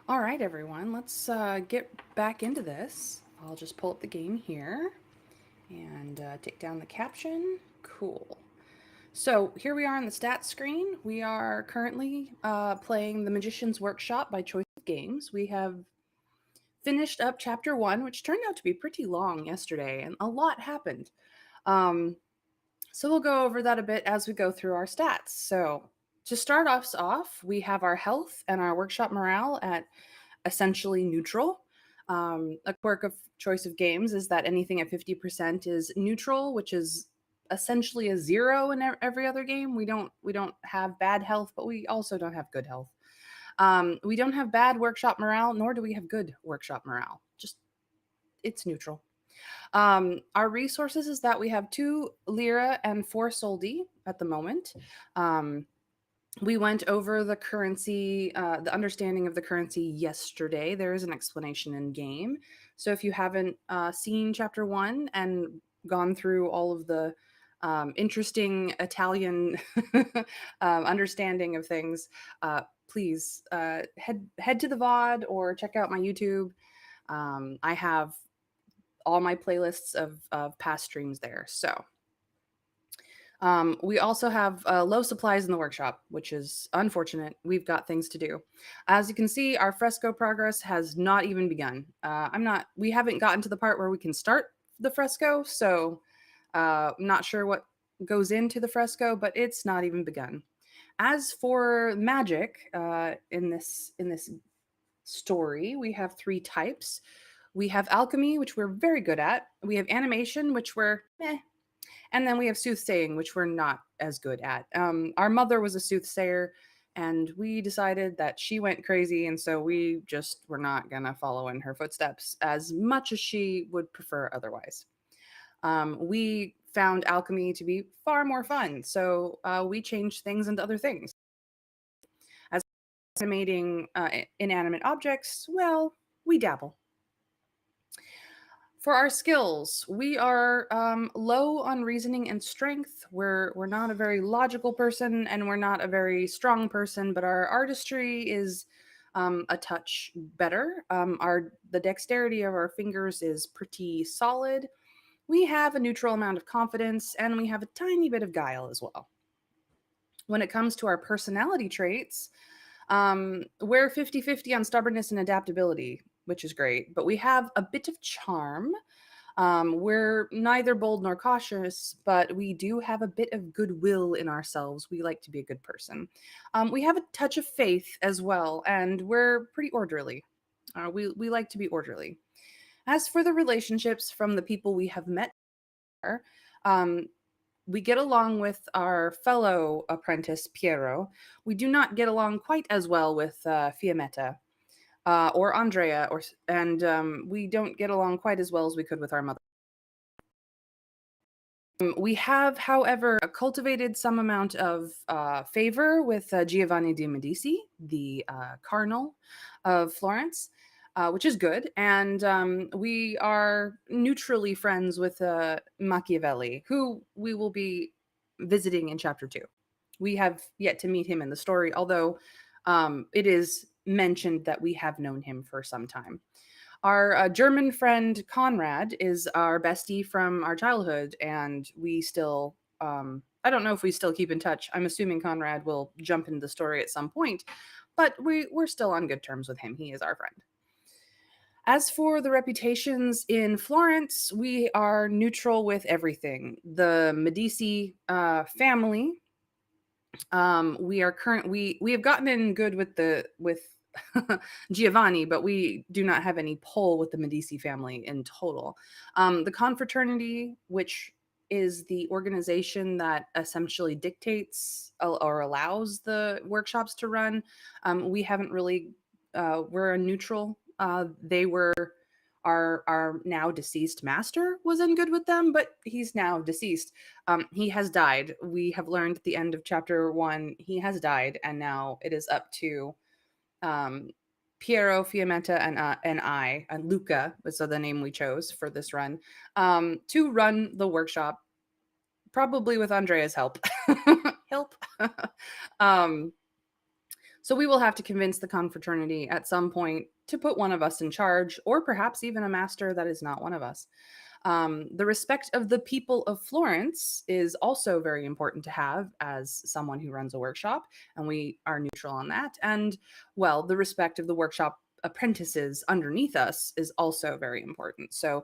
All right, everyone, let's get back into this. I'll just pull up the game here and take down the caption. Cool. So here we are on the stats screen. We are currently playing The Magician's Workshop by Choice of Games. We have finished up chapter one, which turned out to be pretty long yesterday, and a lot happened. Um, so we'll go over that a bit as we go through our stats. So to start us off, we have our health and our workshop morale at essentially neutral. A quirk of Choice of Games is that anything at 50% is neutral, which is essentially a zero in every other game. We don't have bad health, but we also don't have good health. We don't have bad workshop morale, nor do we have good workshop morale. Just it's neutral. Our resources is that we have 2 lira and 4 soldi at the moment. Um, we went over the currency, the understanding of the currency yesterday. There is an explanation in game. So if you haven't seen chapter one and gone through all of the interesting Italian understanding of things, please head to the VOD or check out my YouTube. I have all my playlists of past streams there. So we also have low supplies in the workshop, which is unfortunate. We've got things to do. As you can see, our fresco progress has not even begun. We haven't gotten to the part where we can start the fresco, so I'm not sure what goes into the fresco, but it's not even begun. As for magic, in this story, we have 3 types. We have alchemy, which we're very good at. We have animation, which we're and then we have soothsaying, which we're not as good at. Our mother was a soothsayer, and we decided that she went crazy, and so we just were not going to follow in her footsteps as much as she would prefer otherwise. We found alchemy to be far more fun, so we changed things into other things. As animating inanimate objects, well, we dabble. For our skills, we are low on reasoning and strength. We're not a very logical person, and we're not a very strong person. But our artistry is a touch better. Our the dexterity of our fingers is pretty solid. We have a neutral amount of confidence, and we have a tiny bit of guile as well. When it comes to our personality traits, we're 50-50 on stubbornness and adaptability, which is great. But we have a bit of charm. We're neither bold nor cautious, but we do have a bit of goodwill in ourselves. We like to be a good person. We have a touch of faith as well, and we're pretty orderly. We like to be orderly. As for the relationships from the people we have met, um, we get along with our fellow apprentice Piero. We do not get along quite as well with Fiammetta or Andrea, and we don't get along quite as well as we could with our mother. We have, however, cultivated some amount of favor with Giovanni de' Medici, the cardinal of Florence, which is good. And we are neutrally friends with Machiavelli, who we will be visiting in chapter two. We have yet to meet him in the story, although it is mentioned that we have known him for some time. Our German friend Conrad is our bestie from our childhood, and we still, I don't know if we still keep in touch. I'm assuming Conrad will jump into the story at some point, but we're still on good terms with him. He is our friend. As for the reputations in Florence, we are neutral with everything. The Medici family, we have gotten in good with Giovanni, but we do not have any pull with the Medici family in total. The confraternity, which is the organization that essentially dictates or allows the workshops to run, we haven't really. We're a neutral. They were our now deceased master was in good with them, but he's now deceased. He has died. We have learned at the end of chapter one he has died, and now it is up to um, Piero, Fiammetta, and I, and Luca was the name we chose for this run, to run the workshop, probably with Andrea's help. Help. um, So we will have to convince the confraternity at some point to put one of us in charge, or perhaps even a master that is not one of us. The respect of the people of Florence is also very important to have as someone who runs a workshop, and we are neutral on that. And, well, the respect of the workshop apprentices underneath us is also very important. So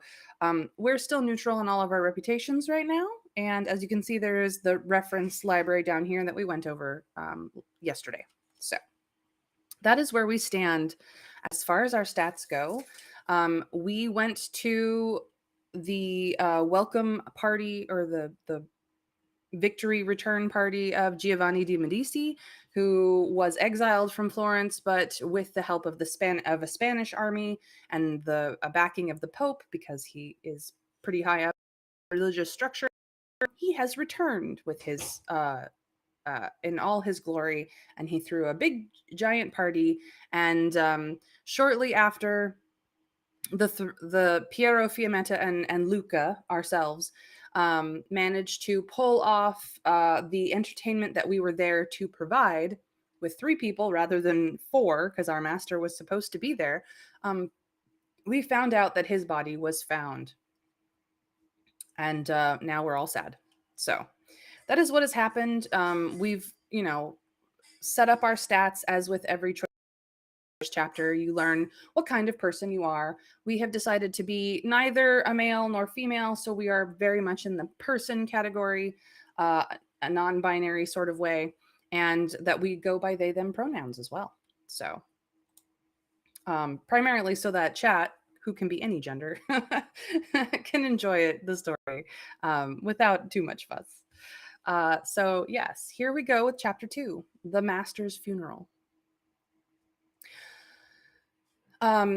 we're still neutral in all of our reputations right now. And as you can see, there is the reference library down here that we went over yesterday. So that is where we stand as far as our stats go. We went to the welcome party, or the victory return party of Giovanni de Medici, who was exiled from Florence, but with the help of a Spanish army and the backing of the Pope, because he is pretty high up in religious structure, he has returned with his in all his glory, and he threw a big giant party. And shortly after, the Piero Fiammetta and Luca, ourselves, managed to pull off the entertainment that we were there to provide with 3 people rather than 4, because our master was supposed to be there. We found out that his body was found, and now we're all sad. So that is what has happened. We've, set up our stats as with every chapter. You learn what kind of person you are. We have decided to be neither a male nor female, so we are very much in the person category, a non-binary sort of way, and that we go by they them pronouns as well. So primarily so that chat, who can be any gender, can enjoy the story without too much fuss. So yes, here we go with chapter 2, the master's funeral.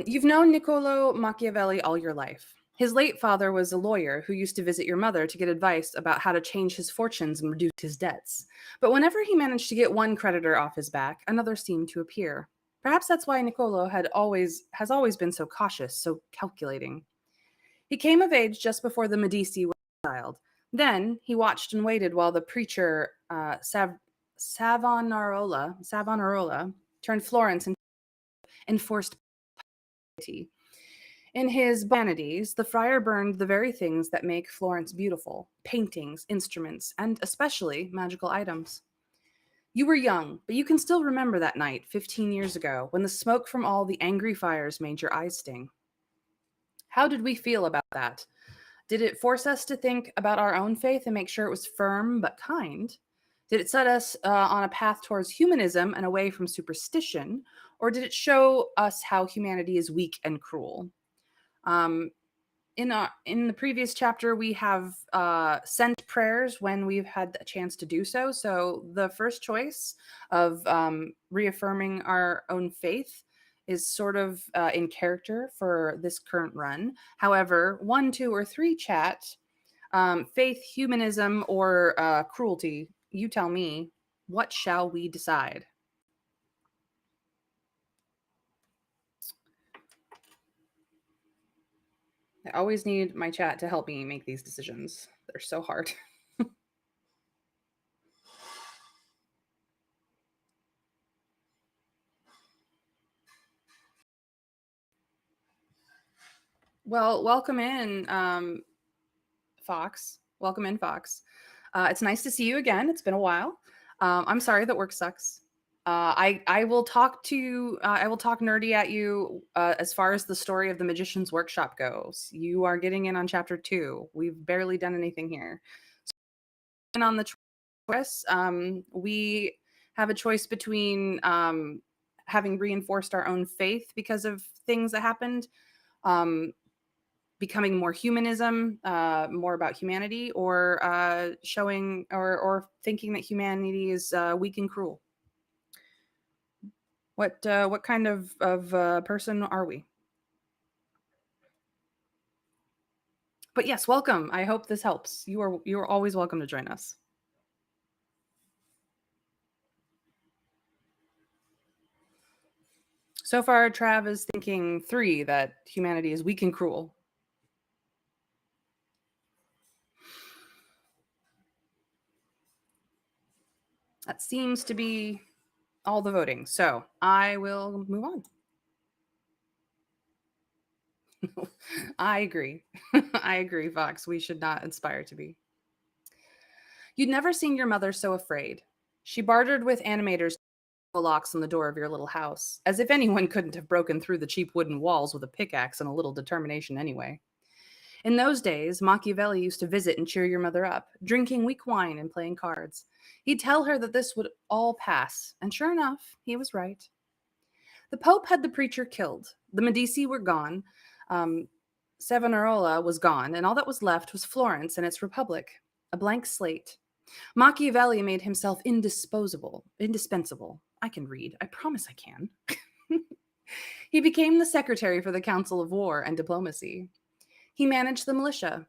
You've known Niccolo Machiavelli all your life. His late father was a lawyer who used to visit your mother to get advice about how to change his fortunes and reduce his debts. But whenever he managed to get one creditor off his back, another seemed to appear. Perhaps that's why Niccolo has always been so cautious, so calculating. He came of age just before the Medici were exiled. Then he watched and waited while the preacher Savonarola turned Florence into enforced piety. In his vanities, the friar burned the very things that make Florence beautiful: paintings, instruments, and especially magical items. You were young, but you can still remember that night 15 years ago when the smoke from all the angry fires made your eyes sting. How did we feel about that? Did it force us to think about our own faith and make sure it was firm but kind? Did it set us on a path towards humanism and away from superstition? Or did it show us how humanity is weak and cruel? Um, in the previous chapter, we have sent prayers when we've had a chance to do so. So the first choice of reaffirming our own faith is sort of in character for this current run. However, 1, 2, or 3 chat, faith, humanism, or cruelty, you tell me, what shall we decide? I always need my chat to help me make these decisions. They're so hard. Well, welcome in, Fox. Welcome in, Fox. It's nice to see you again. It's been a while. I'm sorry that work sucks. I will talk to I will talk nerdy at you as far as the story of the Magician's Workshop goes. You are getting in on chapter 2. We've barely done anything here. And on the choice, we have a choice between having reinforced our own faith because of things that happened, um, becoming more humanism, more about humanity, or showing or thinking that humanity is weak and cruel. What kind of person are we? But yes, welcome. I hope this helps. You are always welcome to join us. So far, Trav is thinking 3, that humanity is weak and cruel. That seems to be all the voting. So I will move on. I agree. I agree, Fox. We should not aspire to be. You'd never seen your mother so afraid. She bartered with animators locks on the door of your little house, as if anyone couldn't have broken through the cheap wooden walls with a pickaxe and a little determination anyway. In those days, Machiavelli used to visit and cheer your mother up, drinking weak wine and playing cards. He'd tell her that this would all pass, and sure enough, he was right. The Pope had the preacher killed. The Medici were gone. Um, Savonarola was gone, and all that was left was Florence and its republic, a blank slate. Machiavelli made himself indispensable. I can read. I promise I can. He became the secretary for the Council of War and Diplomacy. He managed the militia.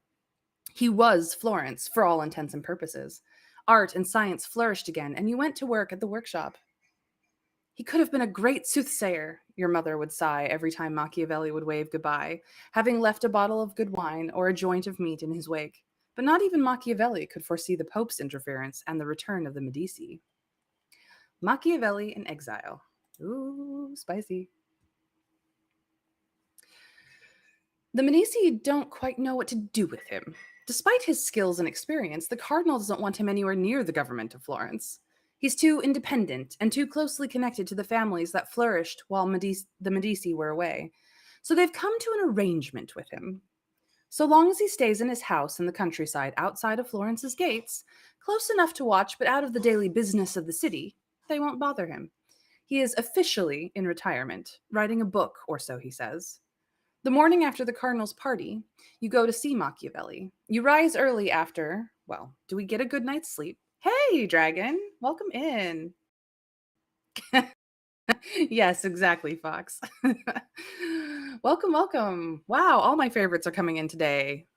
He was Florence for all intents and purposes. Art and science flourished again, and you went to work at the workshop. He could have been a great soothsayer, your mother would sigh every time Machiavelli would wave goodbye, having left a bottle of good wine or a joint of meat in his wake. But not even Machiavelli could foresee the Pope's interference and the return of the Medici. Machiavelli in exile. Ooh, spicy. The Medici don't quite know what to do with him. Despite his skills and experience, the cardinal doesn't want him anywhere near the government of Florence. He's too independent and too closely connected to the families that flourished while the Medici were away. So they've come to an arrangement with him. So long as he stays in his house in the countryside outside of Florence's gates, close enough to watch but out of the daily business of the city, they won't bother him. He is officially in retirement, writing a book or so, he says. The morning after the cardinal's party, you go to see Machiavelli. You rise early after, well, do we get a good night's sleep? Hey, dragon, welcome in. Yes, exactly, Fox. Welcome, welcome. Wow, all my favorites are coming in today.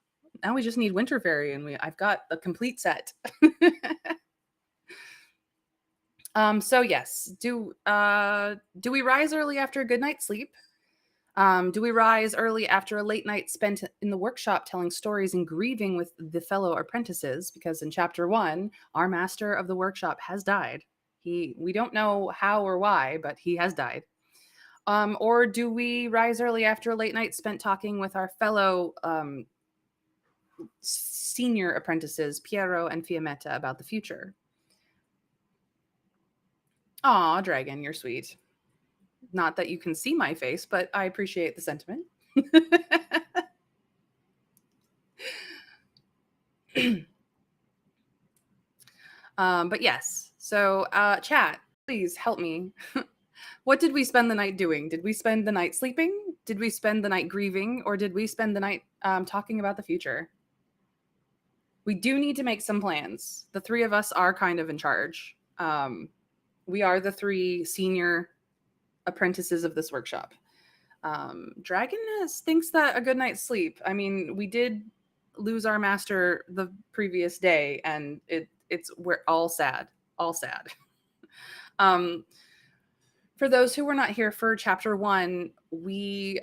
Now we just need Winter Fairy, and I've got a complete set. So yes, do we rise early after a good night's sleep? Do we rise early after a late night spent in the workshop telling stories and grieving with the fellow apprentices? Because in chapter 1, our master of the workshop has died. We don't know how or why, but he has died. Or do we rise early after a late night spent talking with our fellow senior apprentices, Piero and Fiammetta, about the future? Aw, Dragon, you're sweet. Not that you can see my face, but I appreciate the sentiment. But yes, so chat, please help me. What did we spend the night doing? Did we spend the night sleeping? Did we spend the night grieving? Or did we spend the night talking about the future? We do need to make some plans. The three of us are kind of in charge. We are the three senior apprentices of this workshop. Dragon thinks that a good night's sleep. I mean, we did lose our master the previous day, and we're all sad, all sad. For those who were not here for chapter 1, we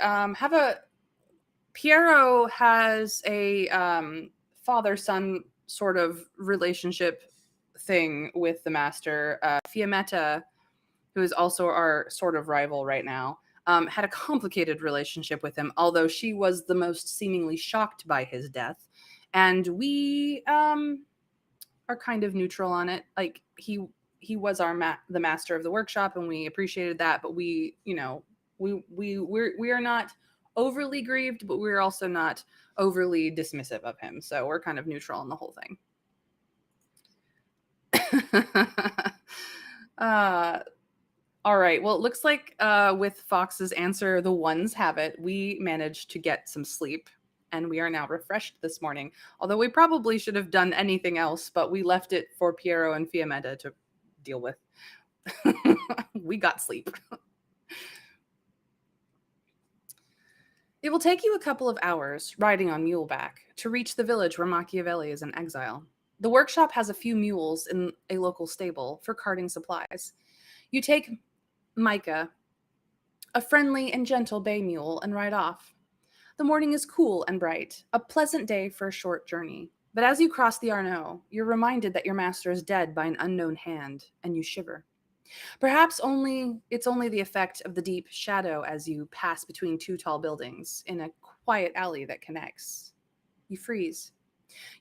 Piero has a father-son sort of relationship thing with the master. Fiammetta, who is also our sort of rival right now, had a complicated relationship with him, although she was the most seemingly shocked by his death. And we are kind of neutral on it. Like he was the master of the workshop, and we appreciated that. But we are not overly grieved, but we're also not overly dismissive of him. So we're kind of neutral on the whole thing. All right. Well, it looks like with Fox's answer, the ones have it. We managed to get some sleep, and we are now refreshed this morning. Although we probably should have done anything else, but we left it for Piero and Fiammetta to deal with. We got sleep. It will take you a couple of hours, riding on muleback, to reach the village where Machiavelli is in exile. The workshop has a few mules in a local stable for carting supplies. You take Micah, a friendly and gentle bay mule, and ride off. The morning is cool and bright, a pleasant day for a short journey. But as you cross the Arno, you're reminded that your master is dead by an unknown hand, and you shiver. Perhaps it's only the effect of the deep shadow as you pass between two tall buildings in a quiet alley that connects. You freeze.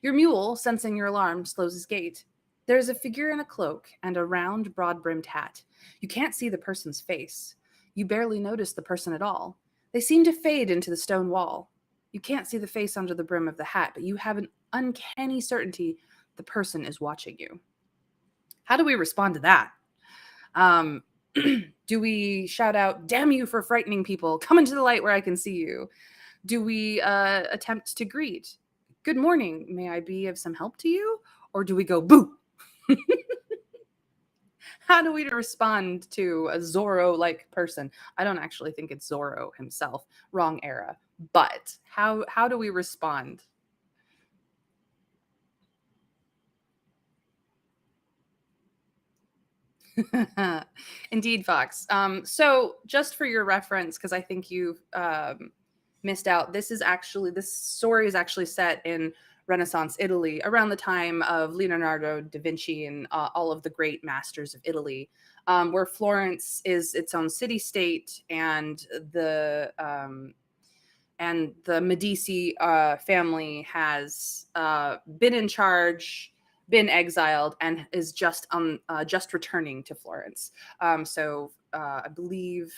Your mule, sensing your alarm, slows his gait. There is a figure in a cloak and a round, broad brimmed hat. You can't see the person's face. You barely notice the person at all. They seem to fade into the stone wall. You can't see the face under the brim of the hat, but you have an uncanny certainty the person is watching you. How do we respond to that? Um, do we shout out, "Damn you for frightening people! Come into the light where I can see you"? Do we attempt to greet, "Good morning, may I be of some help to you"? Or do we go, "Boo"? How do we respond to a Zorro like person? I don't actually think it's Zorro himself. Wrong era. But how do we respond? Indeed, Fox. So just for your reference, because I think you've missed out, this story is actually set in Renaissance Italy around the time of Leonardo da Vinci and all of the great masters of Italy, where Florence is its own city state, and the Medici family has been in charge, been exiled, and is just returning to Florence. I believe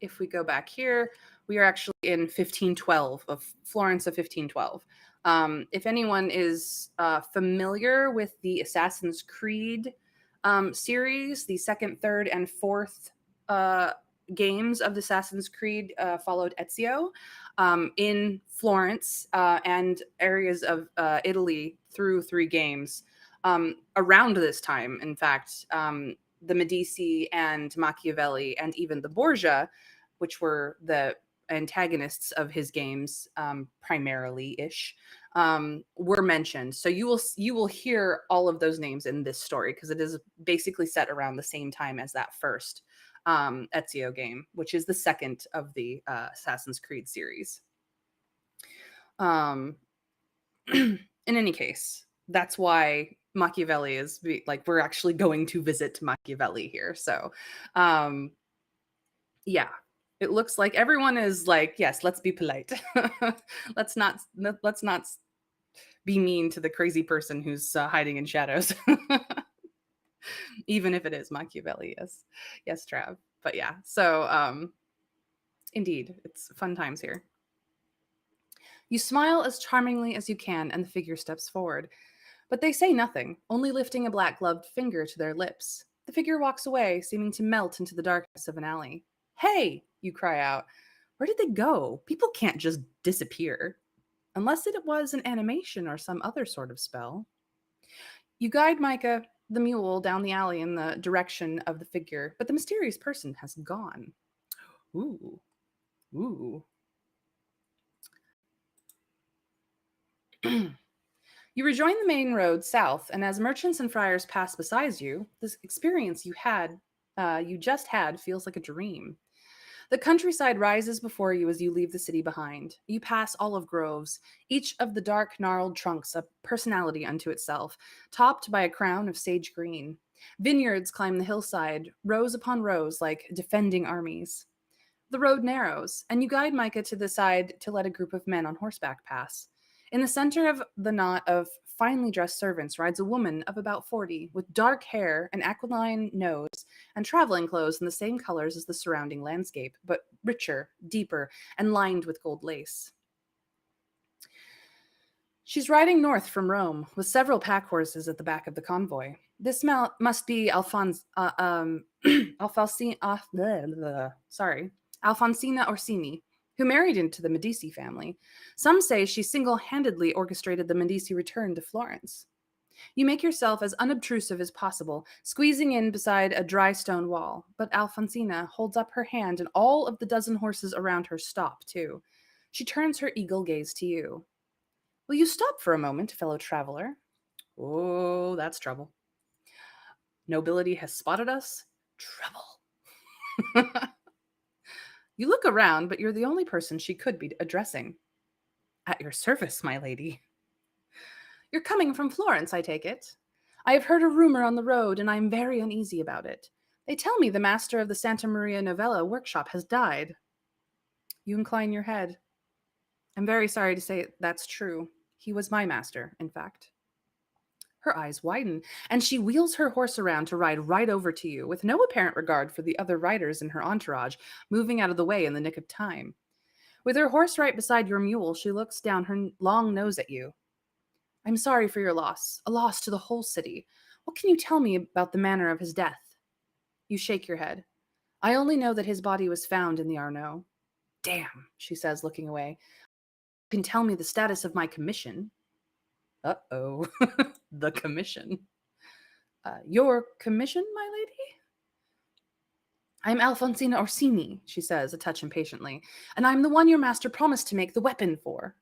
if we go back here, we are actually in 1512 of Florence of 1512. If anyone is familiar with the Assassin's Creed series, the second, third, and fourth uh, games of the Assassin's Creed followed Ezio in Florence and areas of Italy through three games. Around this time, in fact, the Medici and Machiavelli and even the Borgia, which were the antagonists of his games, primarily ish, were mentioned. So you will hear all of those names in this story because it is basically set around the same time as that first Ezio game, which is the second of the Assassin's Creed series. Um, in any case, that's why Machiavelli is like we're actually going to visit Machiavelli here. So, um, yeah, it looks like everyone is like, yes, let's be polite. Let's not be mean to the crazy person who's hiding in shadows, even if it is Machiavelli. Yes, Trav. But yeah, so indeed, it's fun times here. You smile as charmingly as you can, and the figure steps forward. But they say nothing, only lifting a black gloved finger to their lips. The figure walks away, seeming to melt into the darkness of an alley. Hey! You cry out. Where did they go? People can't just disappear. Unless it was an animation or some other sort of spell. You guide Micah, the mule, down the alley in the direction of the figure, but the mysterious person has gone. Ooh. Ooh. You rejoin the main road south, and as merchants and friars pass beside you, this experience you just had, feels like a dream. The countryside rises before you as you leave the city behind. You pass olive groves, each of the dark, gnarled trunks a personality unto itself, topped by a crown of sage green. Vineyards climb the hillside, rows upon rows like defending armies. The road narrows, and you guide Micah to the side to let a group of men on horseback pass. In the center of the knot of finely dressed servants rides a woman of about 40, with dark hair, an aquiline nose, and traveling clothes in the same colors as the surrounding landscape, but richer, deeper, and lined with gold lace. She's riding north from Rome, with several pack horses at the back of the convoy. This must be Alfonsina Orsini, who married into the Medici family. Some say she single-handedly orchestrated the Medici return to Florence. You make yourself as unobtrusive as possible, squeezing in beside a dry stone wall, but Alfonsina holds up her hand and all of the dozen horses around her stop, too. She turns her eagle gaze to you. Will you stop for a moment, fellow traveler? Oh, that's trouble. Nobility has spotted us. Trouble. You look around, but you're the only person she could be addressing. At your service, my lady. You're coming from Florence, I take it. I have heard a rumor on the road, and I am very uneasy about it. They tell me the master of the Santa Maria Novella workshop has died. You incline your head. I'm very sorry to say that's true. He was my master, in fact. Her eyes widen, and she wheels her horse around to ride right over to you, with no apparent regard for the other riders in her entourage, moving out of the way in the nick of time. With her horse right beside your mule, she looks down her long nose at you. I'm sorry for your loss, a loss to the whole city. What can you tell me about the manner of his death? You shake your head. I only know that his body was found in the Arno. Damn, she says, looking away. You can tell me the status of my commission. Uh-oh, the commission. Your commission, my lady? I'm Alfonsina Orsini, she says, a touch impatiently, and I'm the one your master promised to make the weapon for.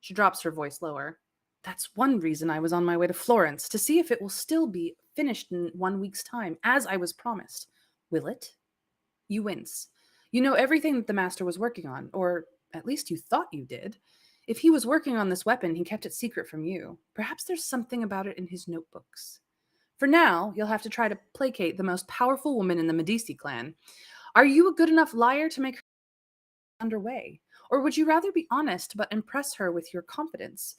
She drops her voice lower. That's one reason I was on my way to Florence, to see if it will still be finished in 1 week's time, as I was promised. Will it? You wince. You know everything that the master was working on, or at least you thought you did. If he was working on this weapon, he kept it secret from you. Perhaps there's something about it in his notebooks. For now, you'll have to try to placate the most powerful woman in the Medici clan. Are you a good enough liar to make her underway? Or would you rather be honest but impress her with your confidence?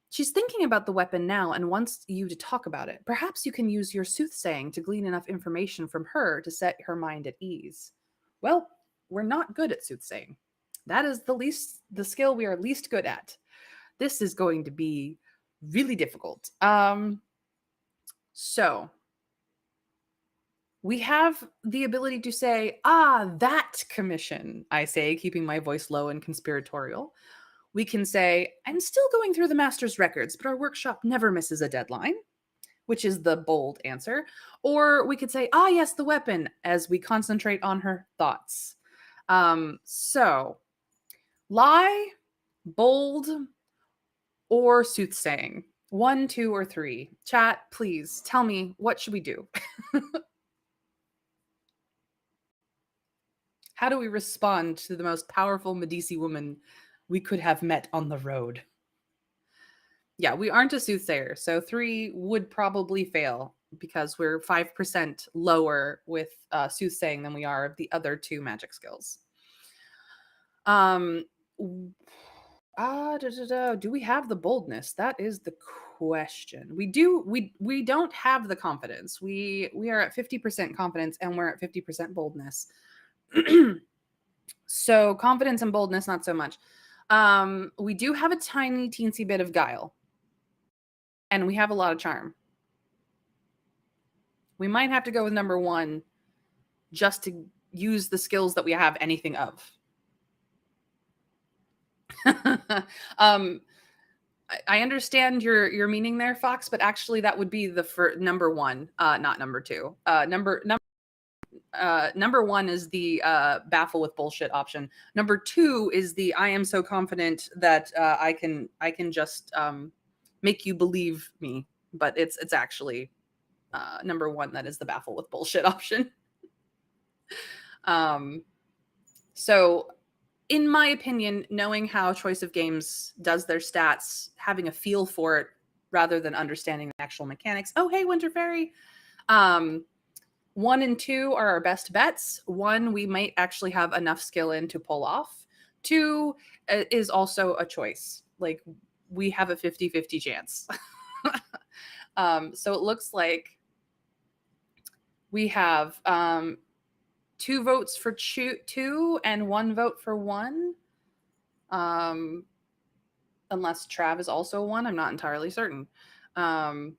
She's thinking about the weapon now and wants you to talk about it. Perhaps you can use your soothsaying to glean enough information from her to set her mind at ease. Well, we're not good at soothsaying. That is the skill we are least good at. This is going to be really difficult. So we have the ability to say, that commission, I say, keeping my voice low and conspiratorial. We can say, I'm still going through the master's records, but our workshop never misses a deadline, which is the bold answer. Or we could say, yes, the weapon, as we concentrate on her thoughts. So, lie, bold, or soothsaying. 1, 2, or 3. Chat, please tell me, what should we do? How do we respond to the most powerful Medici woman we could have met on the road? Yeah, we aren't a soothsayer, so 3 would probably fail because we're 5% lower with soothsaying than we are of the other 2 magic skills. Do we have the boldness? That is the question. We do. We don't have the confidence. We are at 50% confidence and we're at 50% boldness. So confidence and boldness, not so much. We do have a tiny teensy bit of guile. And we have a lot of charm. We might have to go with number 1 just to use the skills that we have anything of. I understand your meaning there, Fox, but actually that would be the number 1, not number 2. Number 1 is the baffle with bullshit option. Number 2 is the I am so confident that I can just make you believe me, but it's actually number 1 that is the baffle with bullshit option. So in my opinion, knowing how Choice of Games does their stats, having a feel for it rather than understanding the actual mechanics. Oh, hey, Winter Fairy. 1 and 2 are our best bets. 1, we might actually have enough skill in to pull off. 2 is also a choice. Like, we have a 50-50 chance. So it looks like we have 2 votes for 2 and 1 vote for 1. Unless Trav is also 1, I'm not entirely certain. Does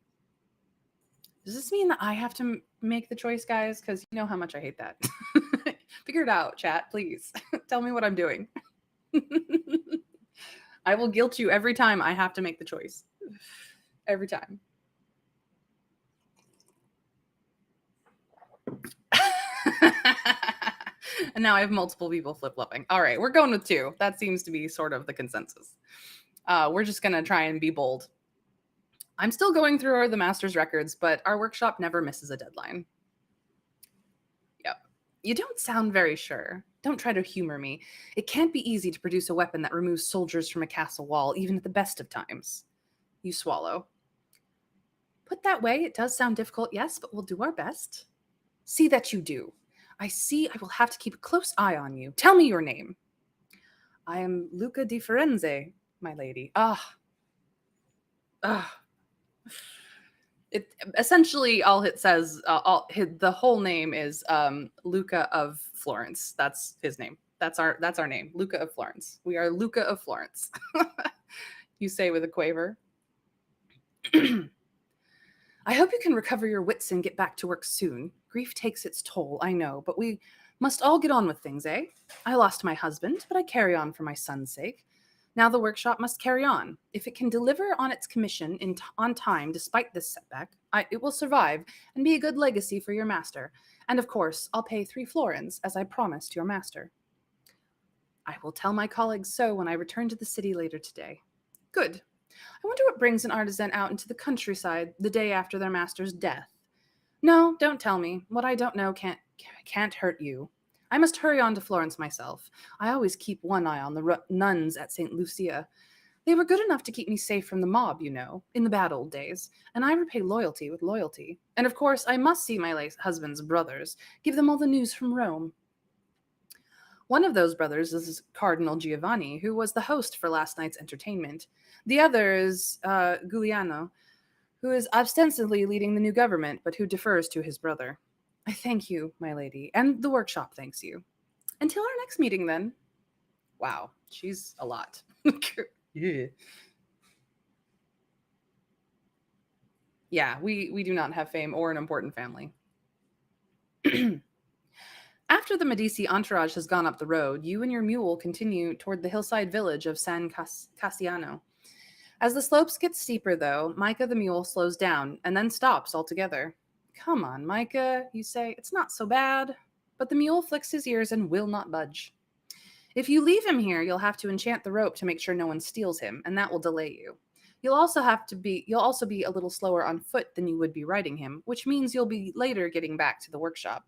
this mean that I have to make the choice, guys? Because you know how much I hate that. Figure it out, chat, please. Tell me what I'm doing. I will guilt you every time I have to make the choice. Every time. And now I have multiple people flip-flopping. All right, we're going with 2. That seems to be sort of the consensus. We're just going to try and be bold. I'm still going through the master's records, but our workshop never misses a deadline. Yep. You don't sound very sure. Don't try to humor me. It can't be easy to produce a weapon that removes soldiers from a castle wall, even at the best of times. You swallow. Put that way, it does sound difficult, yes, but we'll do our best. See that you do. I see I will have to keep a close eye on you. Tell me your name. I am Luca di Firenze, my lady. Ah. It essentially all it says, the whole name is Luca of Florence. That's his name. That's our name, Luca of Florence. We are Luca of Florence. You say with a quaver. I hope you can recover your wits and get back to work soon. Grief takes its toll, I know, but we must all get on with things, eh? I lost my husband, but I carry on for my son's sake. Now the workshop must carry on. If it can deliver on its commission on time despite this setback, it will survive and be a good legacy for your master. And of course, I'll pay 3 florins, as I promised your master. I will tell my colleagues so when I return to the city later today. Good. I wonder what brings an artisan out into the countryside the day after their master's death. No, don't tell me. What I don't know can't hurt you. I must hurry on to Florence myself. I always keep one eye on the nuns at St. Lucia. They were good enough to keep me safe from the mob, you know, in the bad old days, and I repay loyalty with loyalty. And of course, I must see my late husband's brothers, give them all the news from Rome. One of those brothers is Cardinal Giovanni, who was the host for last night's entertainment. The other is Giuliano, who is ostensibly leading the new government, but who defers to his brother. I thank you, my lady, and the workshop thanks you. Until our next meeting, then. Wow, she's a lot. Yeah. Yeah, we do not have fame or an important family. After the Medici entourage has gone up the road, you and your mule continue toward the hillside village of San Cassiano. As the slopes get steeper, though, Micah the mule slows down and then stops altogether. Come on, Micah, you say. It's not so bad. But the mule flicks his ears and will not budge. If you leave him here, you'll have to enchant the rope to make sure no one steals him, and that will delay you. You'll also be a little slower on foot than you would be riding him, which means you'll be later getting back to the workshop.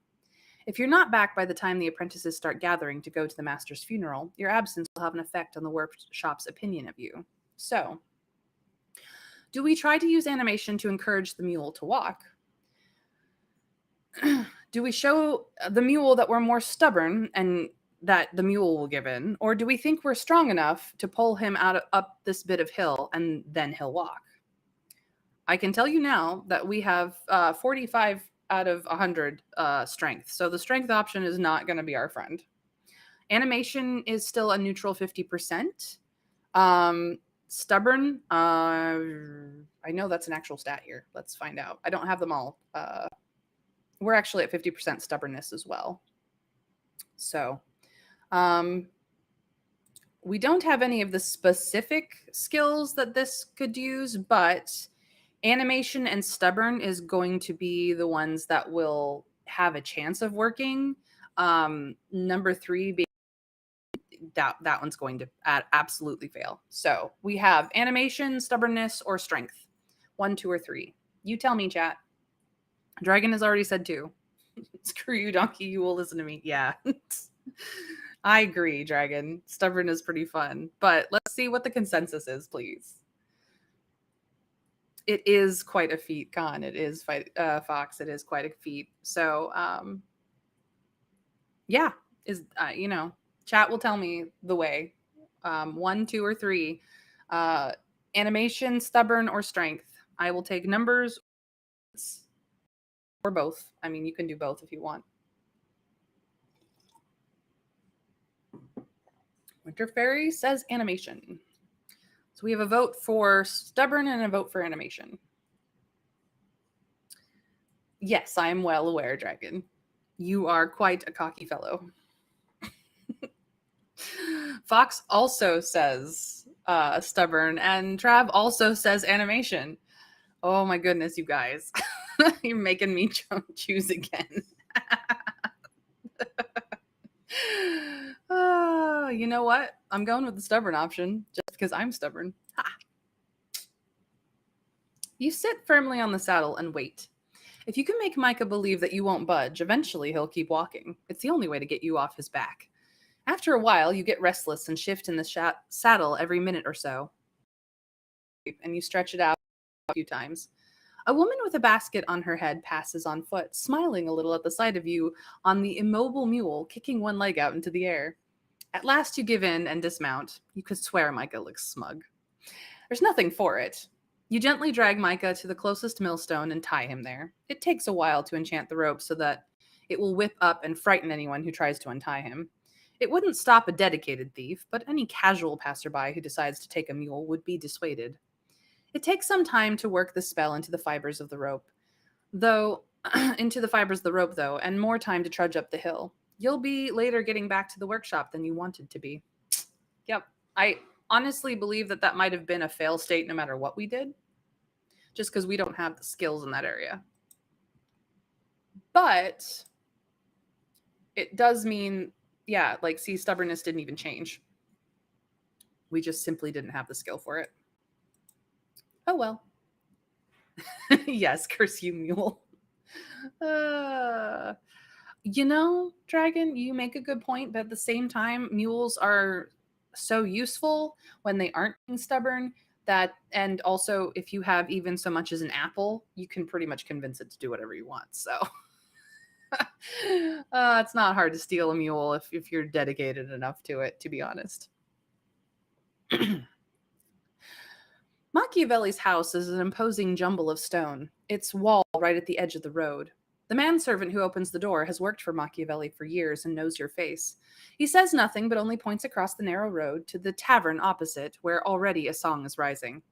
If you're not back by the time the apprentices start gathering to go to the master's funeral, your absence will have an effect on the workshop's opinion of you. So, do we try to use animation to encourage the mule to walk? Do we show the mule that we're more stubborn and that the mule will give in? Or do we think we're strong enough to pull him up this bit of hill and then he'll walk? I can tell you now that we have 45 out of 100 strength. So the strength option is not going to be our friend. Animation is still a neutral 50%. Stubborn, I know that's an actual stat here. Let's find out. I don't have them all. We're actually at 50% stubbornness as well. So we don't have any of the specific skills that this could use, but animation and stubborn is going to be the ones that will have a chance of working. Number 3 being that one's going to absolutely fail. So we have animation, stubbornness, or strength. 1, 2, or 3. You tell me, chat. Dragon has already said 2. Screw you, donkey. You will listen to me. Yeah. I agree, Dragon. Stubborn is pretty fun. But let's see what the consensus is, please. It is quite a feat, Khan. It is Fox. It is quite a feat. So, yeah, chat will tell me the way. 1, 2, or 3. Animation, stubborn, or strength. I will take numbers or both. I mean, you can do both if you want. Winter Fairy says animation. So we have a vote for stubborn and a vote for animation. Yes, I am well aware, Dragon. You are quite a cocky fellow. Fox also says stubborn, and Trav also says animation. Oh my goodness, you guys. You're making me choose again. You know what? I'm going with the stubborn option just because I'm stubborn. Ha. You sit firmly on the saddle and wait. If you can make Micah believe that you won't budge, eventually he'll keep walking. It's the only way to get you off his back. After a while, you get restless and shift in the saddle every minute or so. And you stretch it out a few times. A woman with a basket on her head passes on foot, smiling a little at the sight of you on the immobile mule, kicking one leg out into the air. At last you give in and dismount. You could swear Micah looks smug. There's nothing for it. You gently drag Micah to the closest millstone and tie him there. It takes a while to enchant the rope so that it will whip up and frighten anyone who tries to untie him. It wouldn't stop a dedicated thief, but any casual passerby who decides to take a mule would be dissuaded. It takes some time to work the spell into the fibers of the rope, though, and more time to trudge up the hill. You'll be later getting back to the workshop than you wanted to be. Yep. I honestly believe that that might have been a fail state no matter what we did, just because we don't have the skills in that area. But it does mean, yeah, like, see, stubbornness didn't even change. We just simply didn't have the skill for it. Oh well. Yes, curse you, mule. You know, Dragon, you make a good point, but at the same time, mules are so useful when they aren't being stubborn that, and also if you have even so much as an apple, you can pretty much convince it to do whatever you want. So it's not hard to steal a mule if you're dedicated enough to it, to be honest. Machiavelli's house is an imposing jumble of stone, its wall right at the edge of the road. The manservant who opens the door has worked for Machiavelli for years and knows your face. He says nothing, but only points across the narrow road to the tavern opposite, where already a song is rising.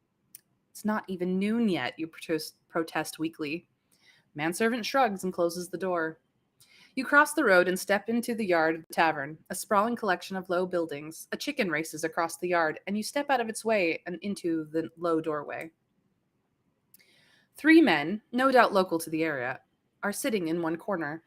It's not even noon yet, you protest weakly. Manservant shrugs and closes the door. You cross the road and step into the yard of the tavern, a sprawling collection of low buildings. A chicken races across the yard, and you step out of its way and into the low doorway. 3 men, no doubt local to the area, are sitting in one corner.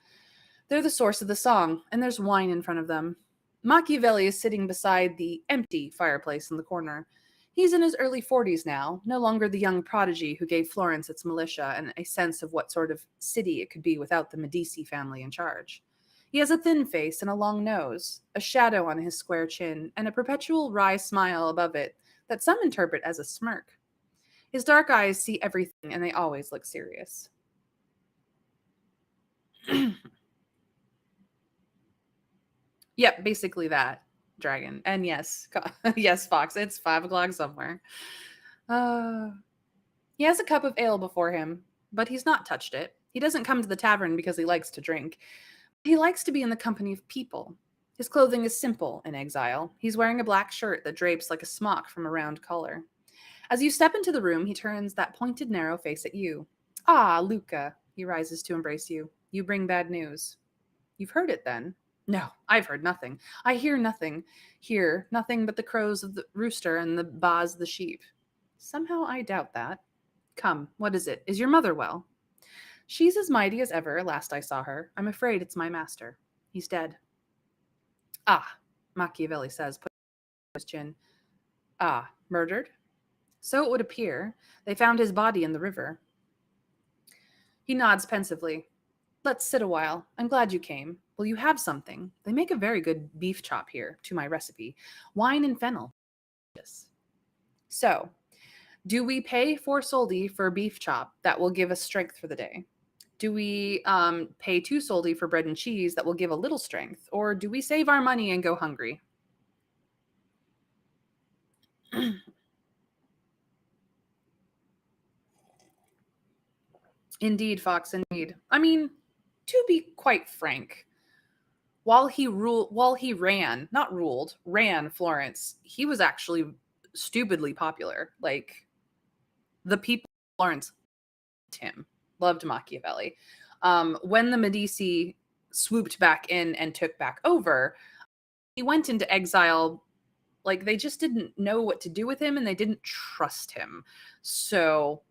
They're the source of the song, and there's wine in front of them. Machiavelli is sitting beside the empty fireplace in the corner. He's in his early 40s now, no longer the young prodigy who gave Florence its militia and a sense of what sort of city it could be without the Medici family in charge. He has a thin face and a long nose, a shadow on his square chin, and a perpetual wry smile above it that some interpret as a smirk. His dark eyes see everything, and they always look serious. Yep, basically that, Dragon. And yes, yes, Fox, it's 5 o'clock somewhere. He has a cup of ale before him, but he's not touched it. He doesn't come to the tavern because he likes to drink. He likes to be in the company of people. His clothing is simple in exile. He's wearing a black shirt that drapes like a smock from a round collar. As you step into the room, he turns that pointed, narrow face at you. Ah, Luca. He rises to embrace you. You bring bad news. You've heard it, then? No, I've heard nothing. I hear nothing. Hear nothing but the crows of the rooster and the baas of the sheep. Somehow I doubt that. Come, what is it? Is your mother well? She's as mighty as ever, last I saw her. I'm afraid it's my master. He's dead. Ah, Machiavelli says, putting his chin. Ah, murdered? So it would appear. They found his body in the river. He nods pensively. Let's sit a while. I'm glad you came. Will you have something? They make a very good beef chop here, to my recipe. Wine and fennel. So, do we pay 4 soldi for a beef chop that will give us strength for the day? Do we pay 2 soldi for bread and cheese that will give a little strength? Or do we save our money and go hungry? Indeed, Fox, indeed. I mean, to be quite frank, while he ran Florence, he was actually stupidly popular. Like, the people of Florence loved Machiavelli. When the Medici swooped back in and took back over, he went into exile. Like, they just didn't know what to do with him and they didn't trust him. So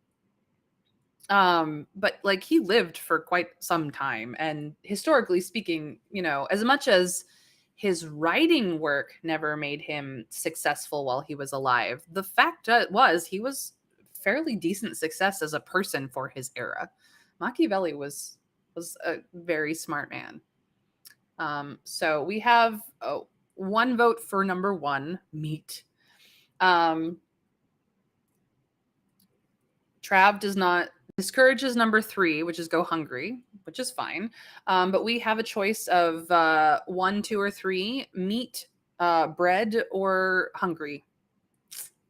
but like, he lived for quite some time, and historically speaking, you know, as much as his writing work never made him successful while he was alive, the fact was he was fairly decent success as a person for his era. Machiavelli was a very smart man. So we have 1 vote for number 1, meat. Trav does not His courage is number 3, which is go hungry, which is fine. But we have a choice of 1, 2, or 3: meat, bread, or hungry.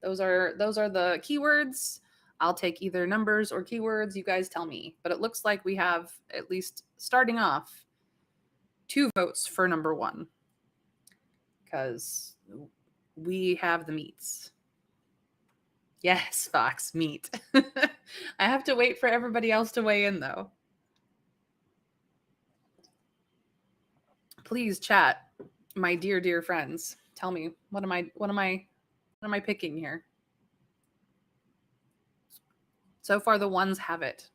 Those are the keywords. I'll take either numbers or keywords. You guys tell me. But it looks like we have, at least starting off, 2 votes for number 1 because we have the meats. Yes, Fox, meat. I have to wait for everybody else to weigh in, though. Please, chat, my dear friends. Tell me, what am I picking here? So far, the ones have it.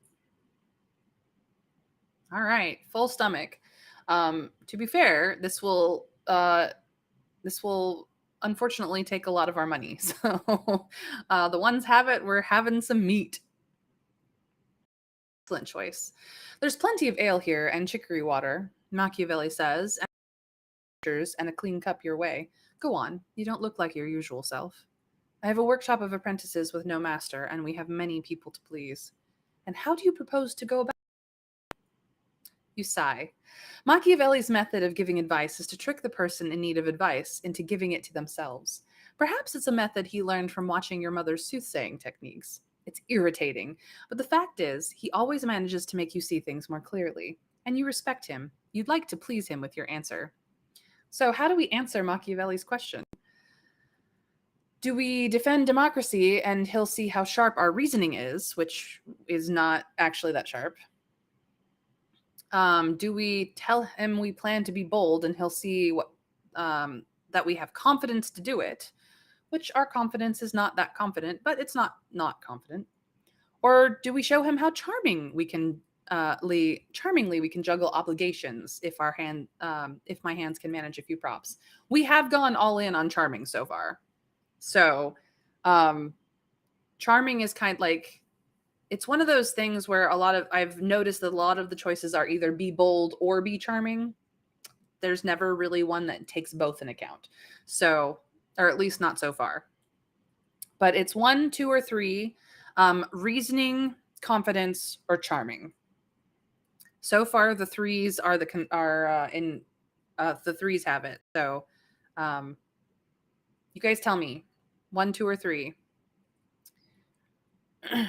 All right, full stomach. To be fair, this will unfortunately take a lot of our money. So the ones have it. We're having some meat. Excellent choice. There's plenty of ale here and chicory water, Machiavelli says, and a clean cup your way. Go on, you don't look like your usual self. I have a workshop of apprentices with no master, and we have many people to please. And how do you propose to go about it? You sigh. Machiavelli's method of giving advice is to trick the person in need of advice into giving it to themselves. Perhaps it's a method he learned from watching your mother's soothsaying techniques. It's irritating, but the fact is, he always manages to make you see things more clearly. And you respect him. You'd like to please him with your answer. So, how do we answer Machiavelli's question? Do we defend democracy and he'll see how sharp our reasoning is, which is not actually that sharp? Do we tell him we plan to be bold and he'll see that we have confidence to do it, which our confidence is not that confident, but it's not confident? Or do we show him how charmingly we can juggle obligations if if my hands can manage a few props? We have gone all in on charming so far. So, charming is kind of like, it's one of those things where I've noticed that a lot of the choices are either be bold or be charming. There's never really one that takes both in account. So, or at least not so far. But it's 1, 2, or 3: reasoning, confidence, or charming. So far, the threes are the threes have it. So, you guys tell me, 1, 2, or 3.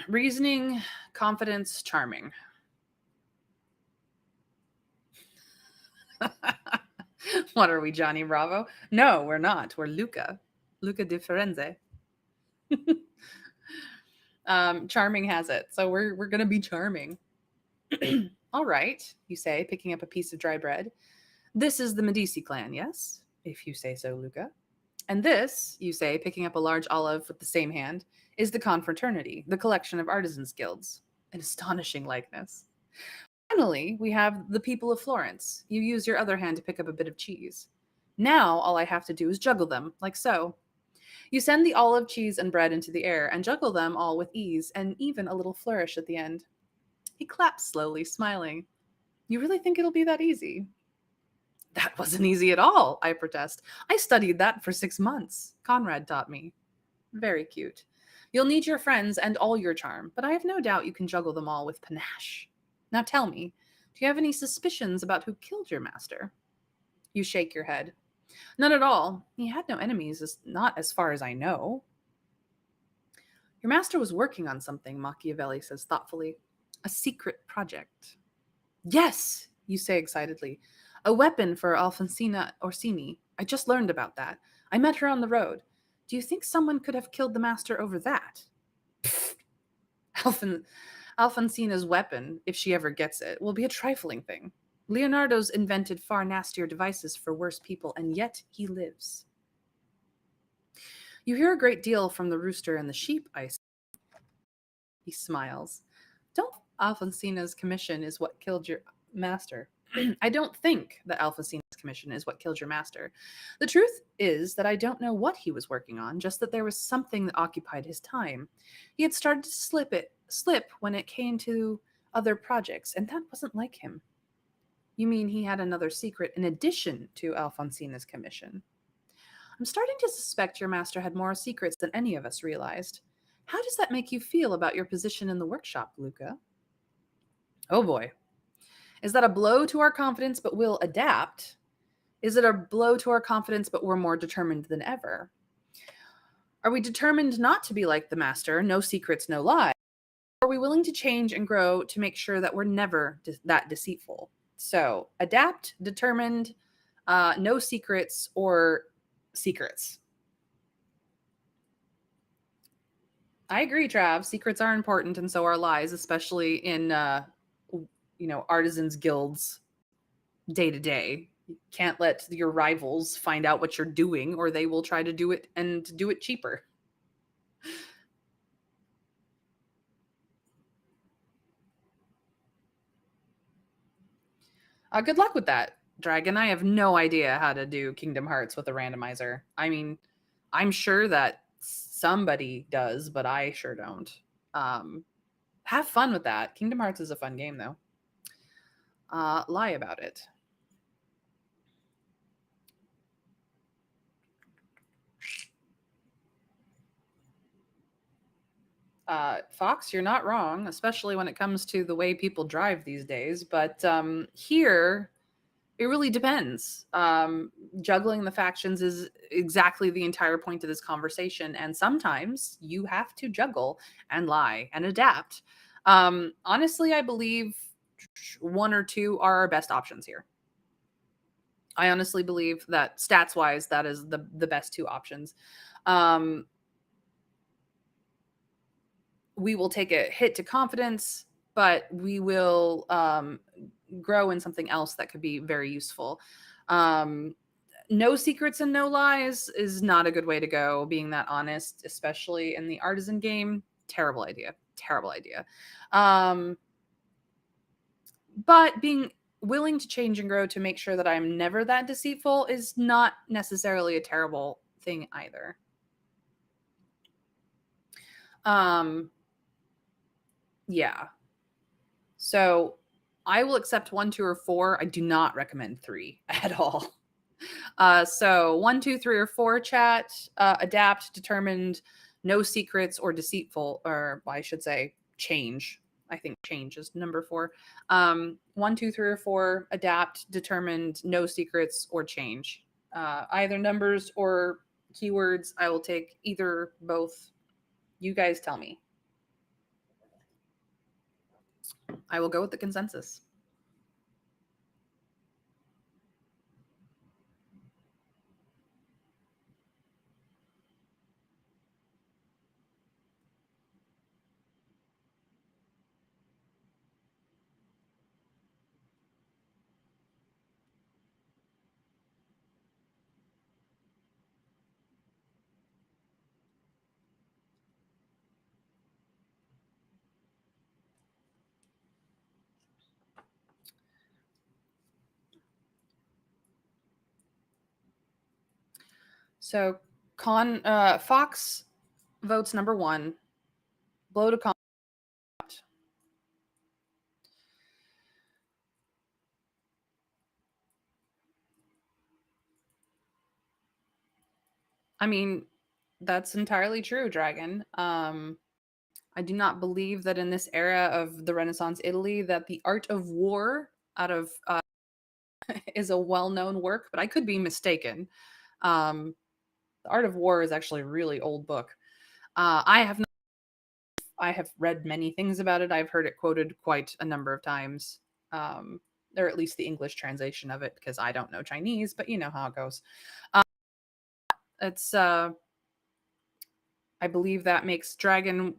Reasoning, confidence, charming. What are we, Johnny Bravo? No, we're not. We're Luca di Firenze. Charming has it. So we're going to be charming. All right, you say, picking up a piece of dry bread. This is the Medici clan, yes? If you say so, Luca. And this, you say, picking up a large olive with the same hand, is the confraternity, the collection of artisans' guilds. An astonishing likeness. Finally, we have the people of Florence. You use your other hand to pick up a bit of cheese. Now, all I have to do is juggle them, like so. You send the olive, cheese, and bread into the air and juggle them all with ease and even a little flourish at the end. He claps slowly, smiling. You really think it'll be that easy? That wasn't easy at all, I protest. I studied that for 6 months. Conrad taught me. Very cute. You'll need your friends and all your charm, but I have no doubt you can juggle them all with panache. Now tell me, do you have any suspicions about who killed your master? You shake your head. None at all. He had no enemies, not as far as I know. Your master was working on something, Machiavelli says thoughtfully. A secret project. Yes, you say excitedly. A weapon for Alfonsina Orsini. I just learned about that. I met her on the road. Do you think someone could have killed the master over that? Alfonsina's weapon, if she ever gets it, will be a trifling thing. Leonardo's invented far nastier devices for worse people, and yet he lives. You hear a great deal from the rooster and the sheep, I say. He smiles. Don't Alfonsina's commission is what killed your master. I don't think that Alfonsina's commission is what killed your master. The truth is that I don't know what he was working on, just that there was something that occupied his time. He had started to slip when it came to other projects, and that wasn't like him. You mean he had another secret in addition to Alfonsina's commission? I'm starting to suspect your master had more secrets than any of us realized. How does that make you feel about your position in the workshop, Luca? Oh boy. Is that a blow to our confidence but we'll adapt? Is it a blow to our confidence but we're more determined than ever? Are we determined not to be like the master, no secrets, no lies? Are we willing to change and grow to make sure that we're never that deceitful? So, adapt, determined, no secrets, or secrets. I agree, Trav. Secrets are important, and so are lies, especially in artisans guilds day to day. You can't let your rivals find out what you're doing, or they will try to do it and do it cheaper. Good luck with that, Dragon. I have no idea how to do Kingdom Hearts with a randomizer. I mean, I'm sure that somebody does, but I sure don't. Um, have fun with that. Kingdom Hearts is a fun game, though. Lie about it. Fox, you're not wrong, especially when it comes to the way people drive these days. But here, it really depends. Juggling the factions is exactly the entire point of this conversation. And sometimes you have to juggle and lie and adapt. Honestly, I believe one or two are our best options here. I honestly believe that stats wise, that is the best two options. Um, we will take a hit to confidence, but we will grow in something else that could be very useful. No secrets and no lies is not a good way to go, being that honest, especially in the artisan game. Terrible idea. Terrible idea. Um, but being willing to change and grow to make sure that I'm never that deceitful is not necessarily a terrible thing either. Um, yeah. So I will accept one, two, or four. I do not recommend three at all. So one, two, three, or four chat, adapt, determined, no secrets, or deceitful, or I should say change. I think change is number four. One, two, three, or four, adapt, determined, no secrets, or change. Either numbers or keywords. I will take either, both. You guys tell me. I will go with the consensus. So Fox votes number one. Blow to con. I mean, that's entirely true, Dragon. I do not believe that in this era of the Renaissance Italy that the art of war out of is a well-known work, but I could be mistaken. Um, the Art of War is actually a really old book. I have read many things about it. I've heard it quoted quite a number of times, um, or at least the English translation of it, because I don't know Chinese, but you know how it goes. It's I believe that makes Dragon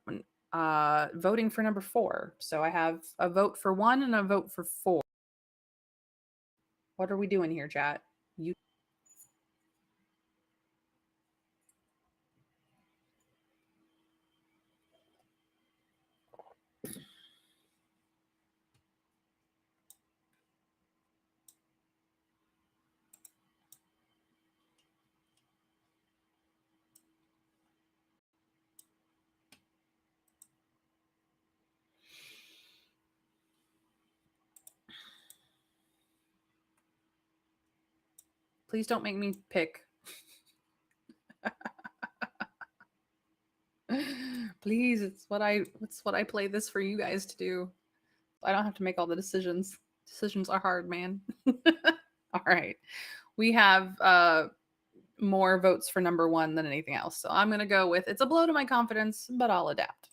voting for number four. So I have a vote for one and a vote for four. What are we doing here, chat? You please don't make me pick. Please, it's what I play this for you guys to do. I don't have to make all the decisions. Decisions are hard, man. All right. We have more votes for number one than anything else. So I'm going to go with it's a blow to my confidence, but I'll adapt.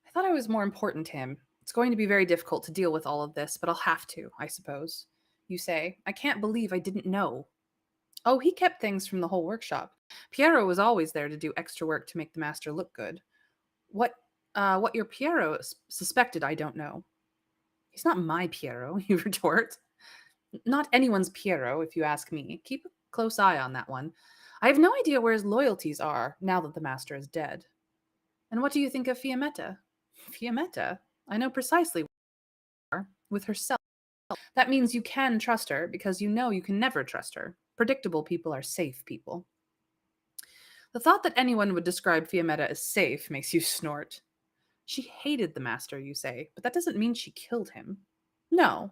I thought I was more important to him. It's going to be very difficult to deal with all of this, but I'll have to, I suppose. You say, I can't believe I didn't know. Oh, he kept things from the whole workshop. Piero was always there to do extra work to make the master look good. What your Piero suspected, I don't know. He's not my Piero, you retort. Not anyone's Piero, if you ask me. Keep a close eye on that one. I have no idea where his loyalties are now that the master is dead. And what do you think of Fiammetta? Fiammetta? I know precisely where with herself. That means you can trust her because you know you can never trust her. Predictable people are safe people. The thought that anyone would describe Fiammetta as safe makes you snort. She hated the master, you say, but that doesn't mean she killed him. No.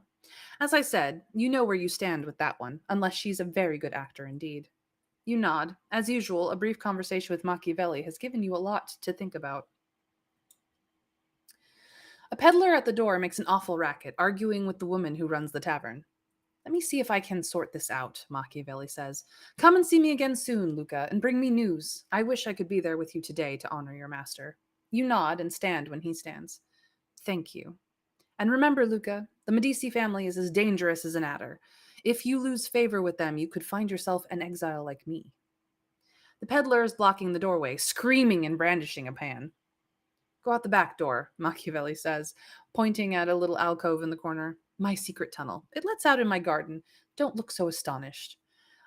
As I said, you know where you stand with that one, unless she's a very good actor indeed. You nod. As usual, a brief conversation with Machiavelli has given you a lot to think about. A peddler at the door makes an awful racket, arguing with the woman who runs the tavern. Let me see if I can sort this out, Machiavelli says. Come and see me again soon, Luca, and bring me news. I wish I could be there with you today to honor your master. You nod and stand when he stands. Thank you. And remember, Luca, the Medici family is as dangerous as an adder. If you lose favor with them, you could find yourself an exile like me. The peddler is blocking the doorway, screaming and brandishing a pan. Go out the back door, Machiavelli says, pointing at a little alcove in the corner. My secret tunnel. It lets out in my garden. Don't look so astonished.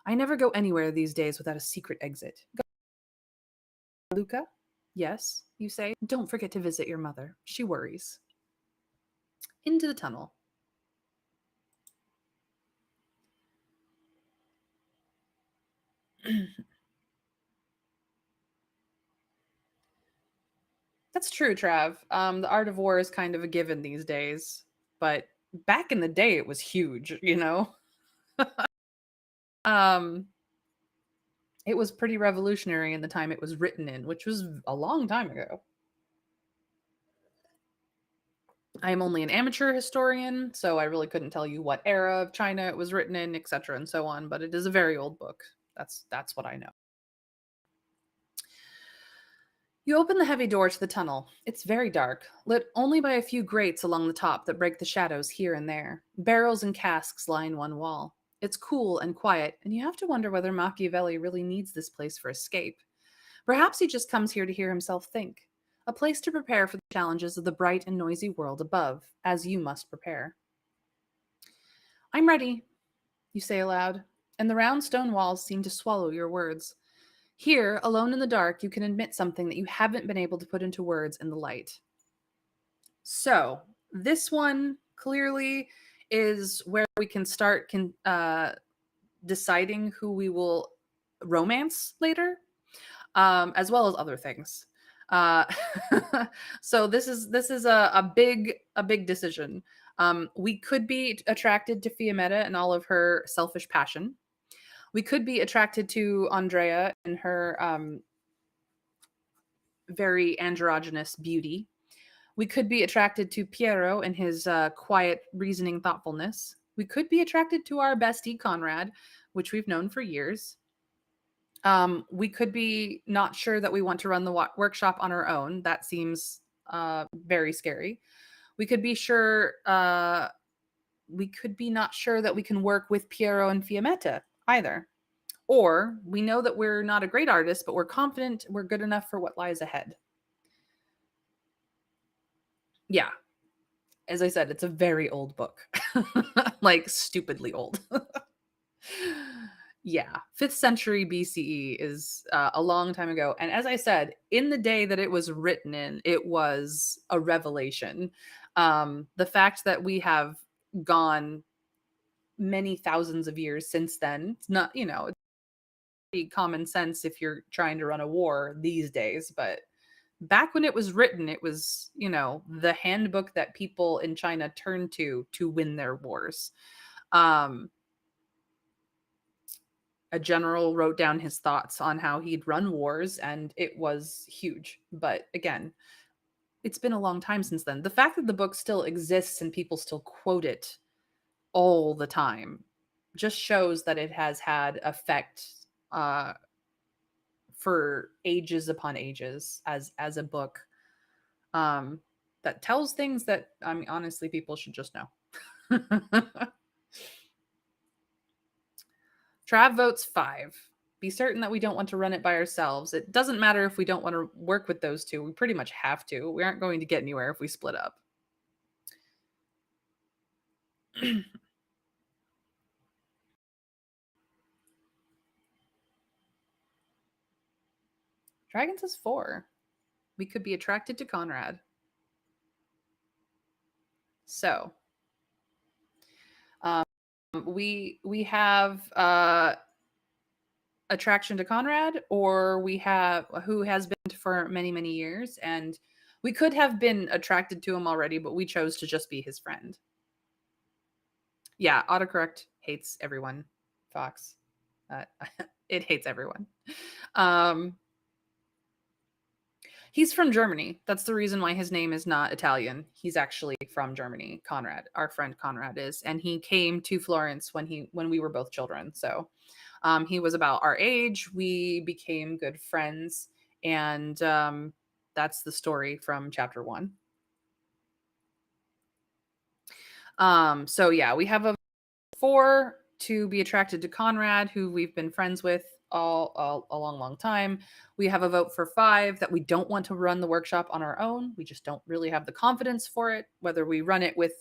I never go anywhere these days without a secret exit. Go, Luca? Yes, you say. Don't forget to visit your mother. She worries. Into the tunnel. That's true, Trav. The art of war is kind of a given these days, but back in the day, it was huge. Um, it was pretty revolutionary in the time it was written in, which was a long time ago. I am only an amateur historian, so I really couldn't tell you what era of China it was written in, etc., and so on. But it is a very old book. That's what I know. You open the heavy door to the tunnel. It's very dark, lit only by a few grates along the top that break the shadows here and there. Barrels and casks line one wall. It's cool and quiet, and you have to wonder whether Machiavelli really needs this place for escape. Perhaps he just comes here to hear himself think. A place to prepare for the challenges of the bright and noisy world above, as you must prepare. I'm ready, you say aloud, and the round stone walls seem to swallow your words. Here, alone in the dark, you can admit something that you haven't been able to put into words in the light. So, this one clearly is where we can start deciding who we will romance later, as well as other things. Uh, so this is a big decision. We could be attracted to Fiammetta and all of her selfish passion. We could be attracted to Andrea and her very androgynous beauty. We could be attracted to Piero and his quiet, reasoning thoughtfulness. We could be attracted to our bestie, Conrad, which we've known for years. We could be not sure that we want to run the workshop on our own. That seems very scary. We could be sure. We could be not sure that we can work with Piero and Fiammetta either. Or we know that we're not a great artist, but we're confident we're good enough for what lies ahead. Yeah. As I said, it's a very old book. Like stupidly old. Yeah. 5th century BCE is a long time ago. And as I said, in the day that it was written in, it was a revelation. The fact that we have gone many thousands of years since then, it's not, common sense if you're trying to run a war these days, but back when it was written, it was, the handbook that people in China turned to win their wars. A general wrote down his thoughts on how he'd run wars, and it was huge. But again, it's been a long time since then. The fact that the book still exists and people still quote it all the time just shows that it has had effect uh, for ages upon ages as a book um, that tells things that, I mean, honestly, people should just know. Trav votes 5. Be certain that we don't want to run it by ourselves. It doesn't matter if we don't want to work with those two. We pretty much have to. We aren't going to get anywhere if we split up. Dragon says 4. We could be attracted to Conrad. So, we have attraction to Conrad, or we have who has been for many, many years, and we could have been attracted to him already, but we chose to just be his friend. Yeah, autocorrect hates everyone, Fox. It hates everyone. He's from Germany. That's the reason why his name is not Italian. He's actually from Germany. Conrad, our friend Conrad is, and he came to Florence when we were both children. So he was about our age. We became good friends, and that's the story from chapter 1. So yeah, we have a 4 to be attracted to Conrad, who we've been friends with all a long, long time. We have a vote for 5 that we don't want to run the workshop on our own. We just don't really have the confidence for it. Whether we run it with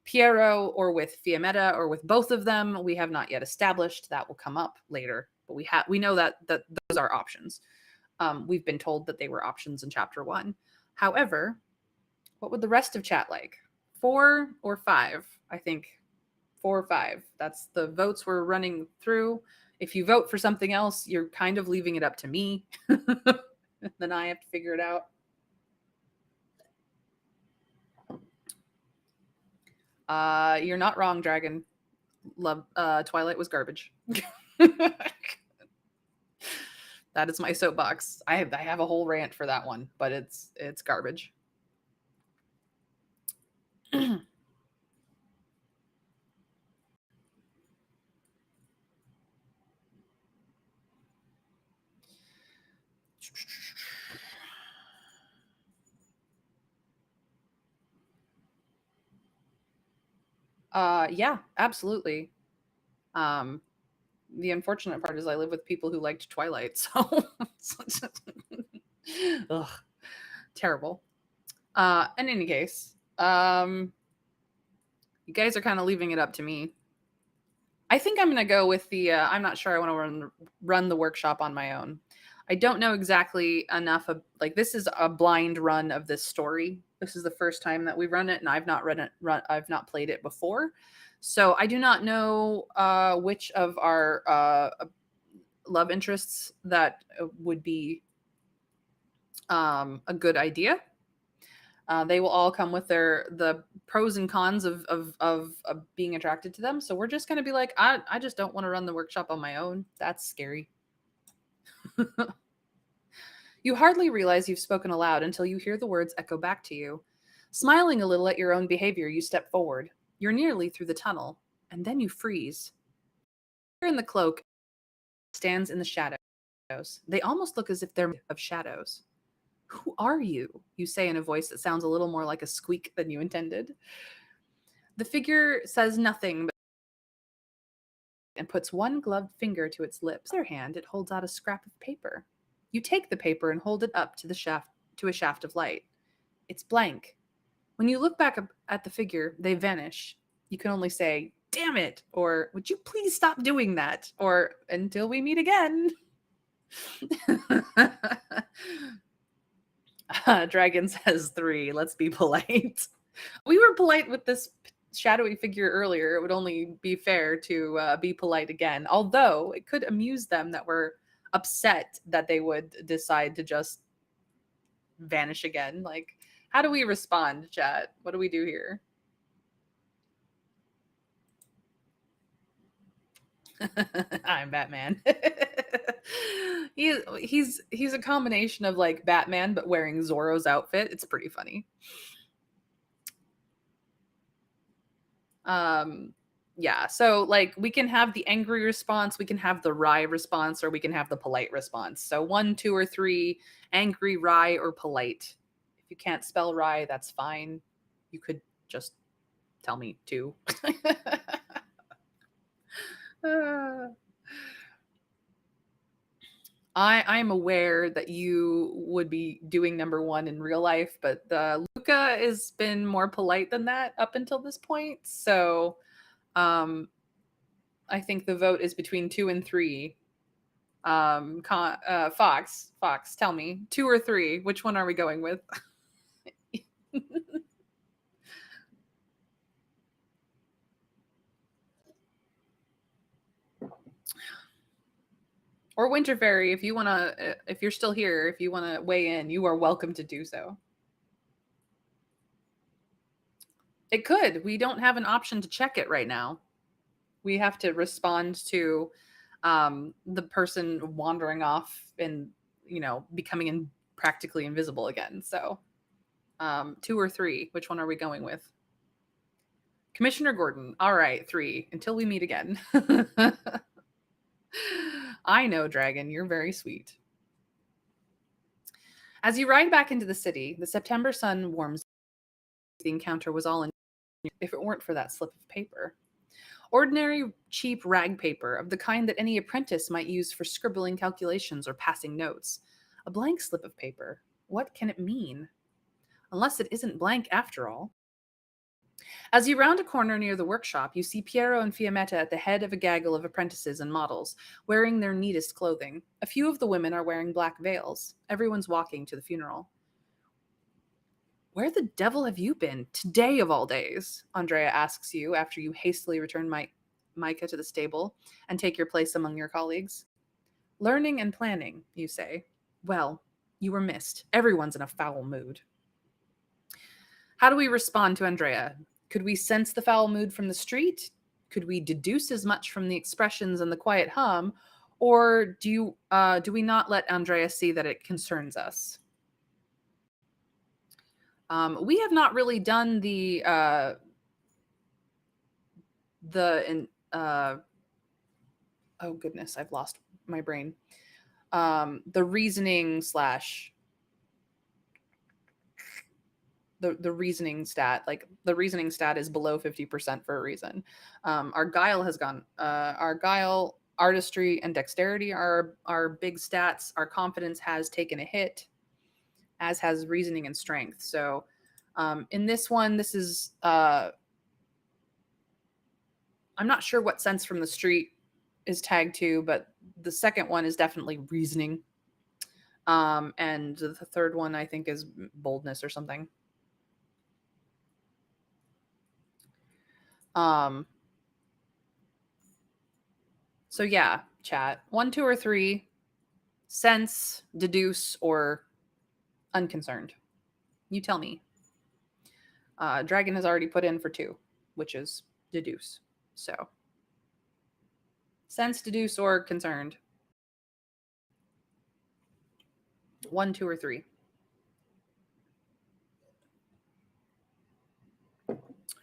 Piero or with Fiammetta or with both of them, we have not yet established. That will come up later, but we know that those are options. We've been told that they were options in chapter 1. However, what would the rest of chat like? 4 or 5? I think 4 or 5. That's the votes we're running through. If you vote for something else, you're kind of leaving it up to me. Then I have to figure it out. You're not wrong, Dragon. Love Twilight was garbage. That is my soapbox. I have a whole rant for that one, but it's garbage. Yeah, absolutely. The unfortunate part is I live with people who liked Twilight, so ugh, terrible. In any case, you guys are kind of leaving it up to me. I think I'm going to go with the I'm not sure I want to run the workshop on my own. I don't know exactly enough of, like, this is a blind run of this story. This is the first time that we run it, and I've not I've not played it before. So I do not know which of our love interests that would be a good idea. They will all come with the pros and cons of being attracted to them. So we're just going to be like, I just don't want to run the workshop on my own. That's scary. You hardly realize you've spoken aloud until you hear the words echo back to you. Smiling a little at your own behavior, you step forward. You're nearly through the tunnel, and then you freeze. You're in the cloak stands in the shadows. They almost look as if they're of shadows. Who are you? You say in a voice that sounds a little more like a squeak than you intended. The figure says nothing and puts one gloved finger to its lips. In the other hand, it holds out a scrap of paper. You take the paper and hold it up to a shaft of light. It's blank. When you look back at the figure, they vanish. You can only say, "Damn it," or "Would you please stop doing that?" or "Until we meet again." Dragon says 3. Let's be polite. We were polite with this shadowy figure earlier. It would only be fair to be polite again. Although it could amuse them that we're upset that they would decide to just vanish again. Like, how do we respond, chat? What do we do here? I'm Batman. He's a combination of like Batman but wearing Zorro's outfit. It's pretty funny. Um yeah, so like we can have the angry response, we can have the wry response, or we can have the polite response. So 1, 2, or 3, angry, wry, or polite. If you can't spell wry, that's fine. You could just tell me 2. Uh, I am aware that you would be doing number 1 in real life, but Luca has been more polite than that up until this point. So um, I think the vote is between 2 and 3. Fox, tell me, 2 or 3, which one are we going with? Or Winter Fairy, if you want to, if you're still here, if you want to weigh in, you are welcome to do so. It could. We don't have an option to check it right now. We have to respond to the person wandering off and becoming practically invisible again. So 2 or 3, which one are we going with? Commissioner Gordon. All right, 3 until we meet again. I know, Dragon, you're very sweet. As you ride back into the city, the September sun warms. The encounter was all in if it weren't for that slip of paper. Ordinary, cheap rag paper of the kind that any apprentice might use for scribbling calculations or passing notes. A blank slip of paper. What can it mean? Unless it isn't blank after all. As you round a corner near the workshop, you see Piero and Fiammetta at the head of a gaggle of apprentices and models, wearing their neatest clothing. A few of the women are wearing black veils. Everyone's walking to the funeral. Where the devil have you been, today of all days? Andrea asks you after you hastily return Micah to the stable and take your place among your colleagues. Learning and planning, you say. Well, you were missed. Everyone's in a foul mood. How do we respond to Andrea? Could we sense the foul mood from the street? Could we deduce as much from the expressions and the quiet hum? Or do we not let Andrea see that it concerns us? We have not really done the oh goodness, I've lost my brain. The reasoning slash the reasoning stat, like the reasoning stat is below 50% for a reason. Our guile has gone. Our guile, artistry, and dexterity are big stats. Our confidence has taken a hit, as has reasoning and strength. So in this one, this is I'm not sure what sense from the street is tagged to, but the second one is definitely reasoning. And the third one I think is boldness or something. So yeah, chat. 1, 2, or 3, sense, deduce, or unconcerned. You tell me. Dragon has already put in for 2, which is deduce. So sense, deduce, or concerned. 1, 2, or 3.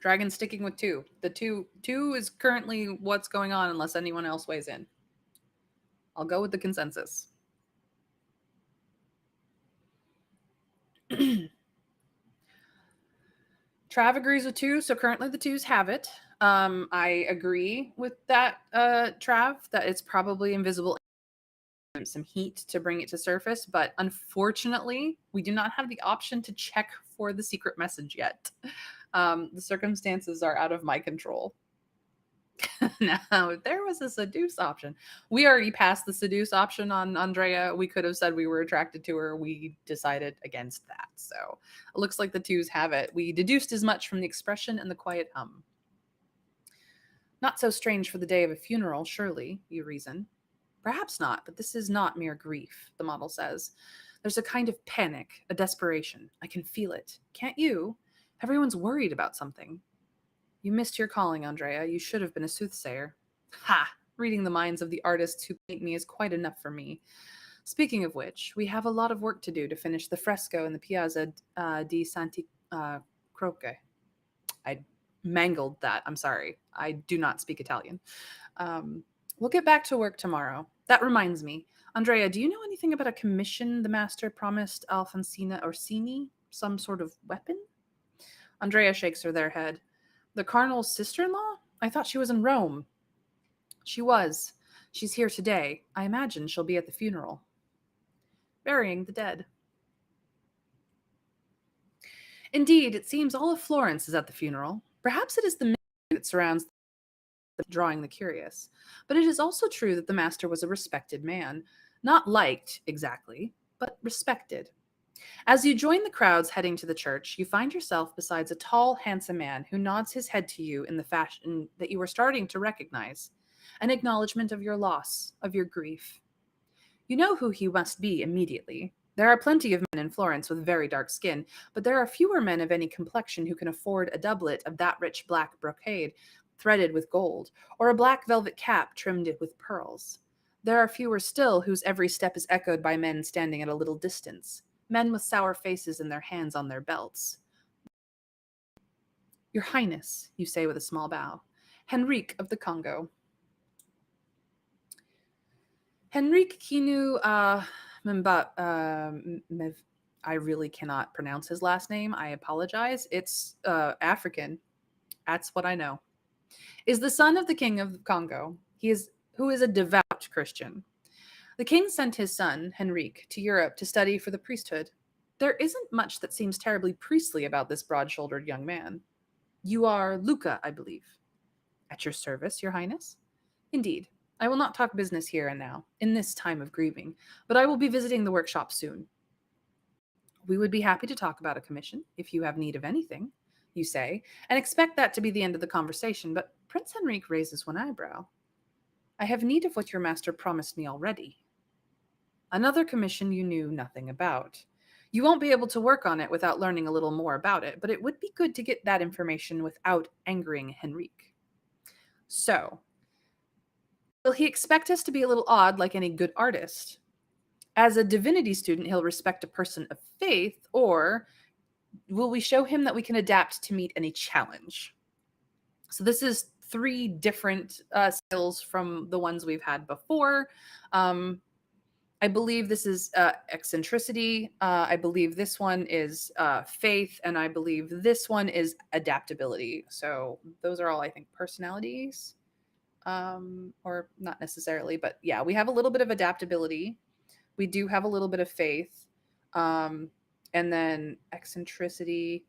Dragon's sticking with 2. The 2 is currently what's going on unless anyone else weighs in. I'll go with the consensus. Trav agrees with 2, so currently the 2s have it. I agree with that, Trav, that it's probably invisible. Some heat to bring it to surface, but unfortunately, we do not have the option to check for the secret message yet. The circumstances are out of my control. Now, if there was a seduce option, we already passed the seduce option on Andrea. We could have said we were attracted to her. We decided against that. So it looks like the 2s have it. We deduced as much from the expression and the quiet hum. Not so strange for the day of a funeral, surely, you reason. Perhaps not, but this is not mere grief, the model says. There's a kind of panic, a desperation. I can feel it. Can't you? Everyone's worried about something. You missed your calling, Andrea. You should have been a soothsayer. Ha! Reading the minds of the artists who paint me is quite enough for me. Speaking of which, we have a lot of work to do to finish the fresco in the Piazza di Santi Croce. I mangled that. I'm sorry. I do not speak Italian. Um, we'll get back to work tomorrow. That reminds me. Andrea, do you know anything about a commission the master promised Alfonsina Orsini? Some sort of weapon? Andrea shakes her their head. The cardinal's sister-in-law? I thought she was in Rome. She was. She's here today. I imagine she'll be at the funeral. Burying the dead. Indeed, it seems all of Florence is at the funeral. Perhaps it is the mystery that surrounds the drawing the curious. But it is also true that the master was a respected man. Not liked, exactly, but respected. As you join the crowds heading to the church, you find yourself beside a tall, handsome man who nods his head to you in the fashion that you are starting to recognize, an acknowledgement of your loss, of your grief. You know who he must be immediately. There are plenty of men in Florence with very dark skin, but there are fewer men of any complexion who can afford a doublet of that rich black brocade threaded with gold, or a black velvet cap trimmed with pearls. There are fewer still whose every step is echoed by men standing at a little distance, men with sour faces and their hands on their belts. Your Highness, you say with a small bow. Henrique of the Congo. Henrique Kinu Mba, I really cannot pronounce his last name. I apologize. It's African. That's what I know. Is the son of the king of Congo. Who is a devout Christian. The king sent his son, Henrique, to Europe to study for the priesthood. There isn't much that seems terribly priestly about this broad-shouldered young man. You are Luca, I believe. At your service, your highness? Indeed. I will not talk business here and now, in this time of grieving, but I will be visiting the workshop soon. We would be happy to talk about a commission, if you have need of anything, you say, and expect that to be the end of the conversation, but Prince Henrique raises one eyebrow. I have need of what your master promised me already. Another commission you knew nothing about. You won't be able to work on it without learning a little more about it, but it would be good to get that information without angering Henrique. So, will he expect us to be a little odd like any good artist? As a divinity student, he'll respect a person of faith, or will we show him that we can adapt to meet any challenge? So this is three different skills from the ones we've had before. I believe this is eccentricity. I believe this one is faith, and I believe this one is adaptability. So those are all, I think, personalities, or not necessarily, but yeah, we have a little bit of adaptability. We do have a little bit of faith, and then eccentricity.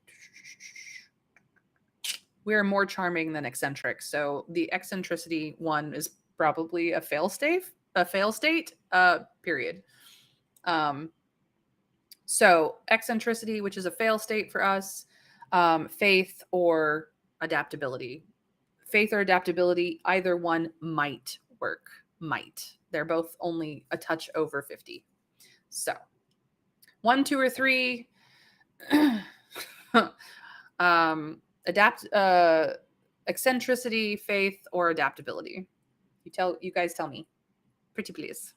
We are more charming than eccentric, so the eccentricity one is probably a fail state. Period. So eccentricity, which is a fail state for us, faith or adaptability. Faith or adaptability, either one might work. Might. They're both only a touch over 50. So 1, 2, or 3. Eccentricity, faith, or adaptability. You guys tell me. Pretty please.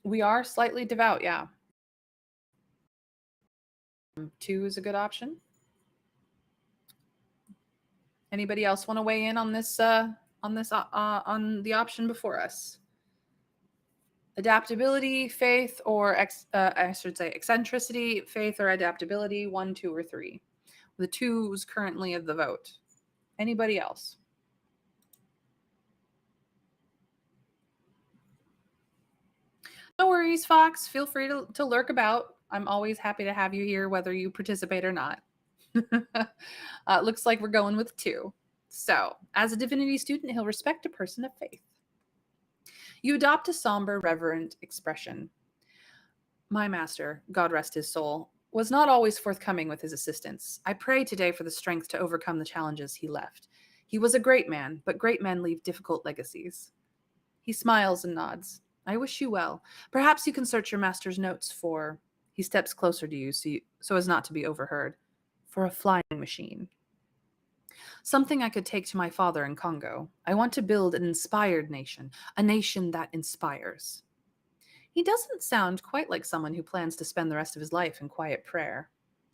We are slightly devout, yeah. 2 is a good option. Anybody else want to weigh in on this on the option before us? Adaptability, faith, or I should say eccentricity, faith, or adaptability, 1, 2, or 3. The 2 is currently of the vote. Anybody else? No worries, Fox. Feel free to lurk about. I'm always happy to have you here, whether you participate or not. Looks like we're going with 2. So, as a divinity student, he'll respect a person of faith. You adopt a somber, reverent expression. My master, God rest his soul, was not always forthcoming with his assistance. I pray today for the strength to overcome the challenges he left. He was a great man, but great men leave difficult legacies. He smiles and nods. I wish you well. Perhaps you can search your master's notes for. He steps closer to you so as not to be overheard. For a flying machine. Something I could take to my father in Congo. I want to build an inspired nation, a nation that inspires. He doesn't sound quite like someone who plans to spend the rest of his life in quiet prayer.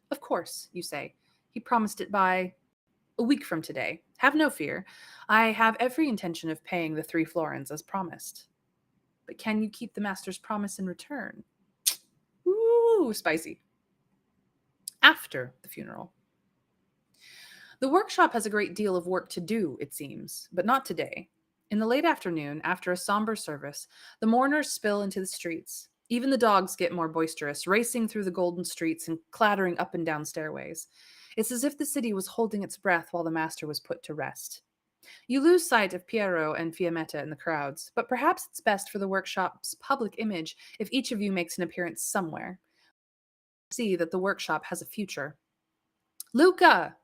Of course, you say. He promised it by a week from today. Have no fear. I have every intention of paying the 3 florins as promised. But can you keep the master's promise in return? Ooh, spicy. After the funeral. The workshop has a great deal of work to do, it seems, but not today. In the late afternoon, after a somber service, the mourners spill into the streets. Even the dogs get more boisterous, racing through the golden streets and clattering up and down stairways. It's as if the city was holding its breath while the master was put to rest. You lose sight of Piero and Fiammetta in the crowds, but perhaps it's best for the workshop's public image if each of you makes an appearance somewhere. See that the workshop has a future. Luca!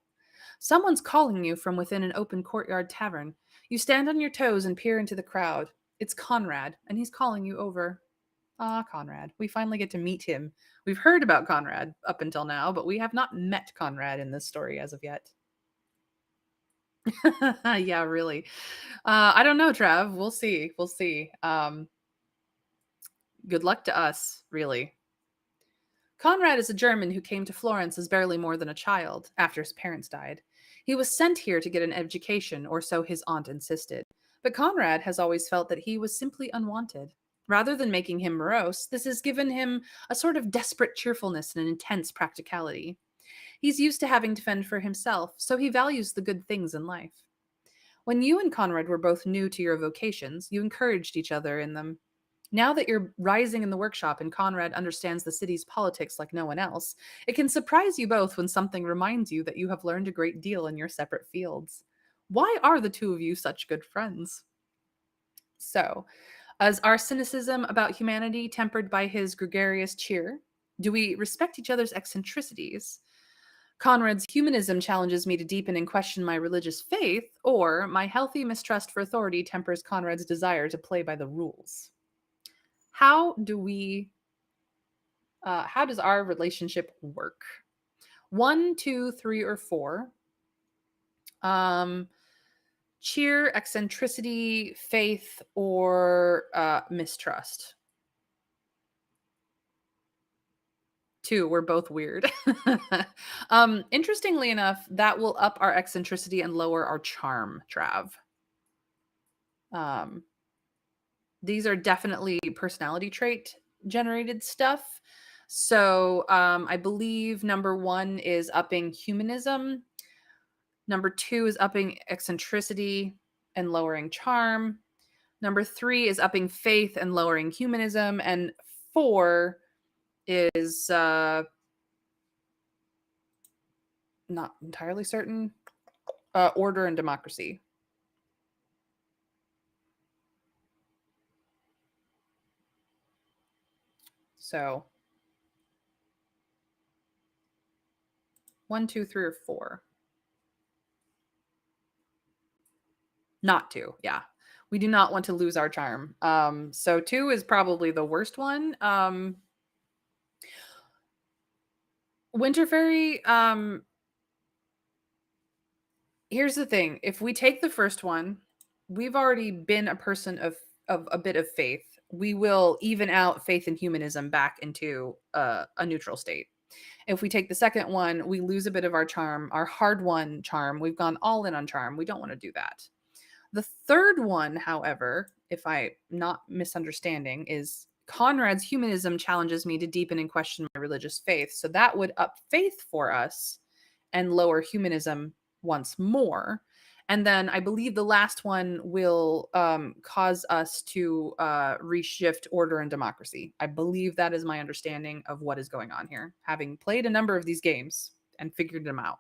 Someone's calling you from within an open courtyard tavern. You stand on your toes and peer into the crowd. It's Conrad, and he's calling you over. Ah, Conrad. We finally get to meet him. We've heard about Conrad up until now, but we have not met Conrad in this story as of yet. Yeah, really. I don't know, Trav. We'll see. We'll see. Good luck to us, really. Conrad is a German who came to Florence as barely more than a child after his parents died. He was sent here to get an education, or so his aunt insisted. But Conrad has always felt that he was simply unwanted. Rather than making him morose, this has given him a sort of desperate cheerfulness and an intense practicality. He's used to having to fend for himself, so he values the good things in life. When you and Conrad were both new to your vocations, you encouraged each other in them. Now that you're rising in the workshop and Conrad understands the city's politics like no one else, it can surprise you both when something reminds you that you have learned a great deal in your separate fields. Why are the two of you such good friends? So, is our cynicism about humanity tempered by his gregarious cheer? Do we respect each other's eccentricities? Conrad's humanism challenges me to deepen and question my religious faith, or my healthy mistrust for authority tempers Conrad's desire to play by the rules. How do we how does our relationship work? 1, 2, 3, or 4. um Cheer, eccentricity, faith, or mistrust. 2, we're both weird. Interestingly enough, that will up our eccentricity and lower our charm, Trav. um these are definitely personality trait generated stuff. So I believe number 1 is upping humanism. Number 2 is upping eccentricity and lowering charm. Number 3 is upping faith and lowering humanism. And 4 is not entirely certain, order and democracy. So 1, 2, 3, or 4. Not 2, yeah. We do not want to lose our charm. So 2 is probably the worst one. Winterfairy, here's the thing. If we take the first one, we've already been a person of a bit of faith. We will even out faith and humanism back into a neutral state. If we take the second one, we lose a bit of our charm, our hard-won charm. We've gone all in on charm. We don't want to do that. The third one, however, if I'm not misunderstanding, is Conrad's humanism challenges me to deepen and question my religious faith. So that would up faith for us and lower humanism once more. And then I believe the last one will cause us to reshift order and democracy. I believe that is my understanding of what is going on here, having played a number of these games and figured them out.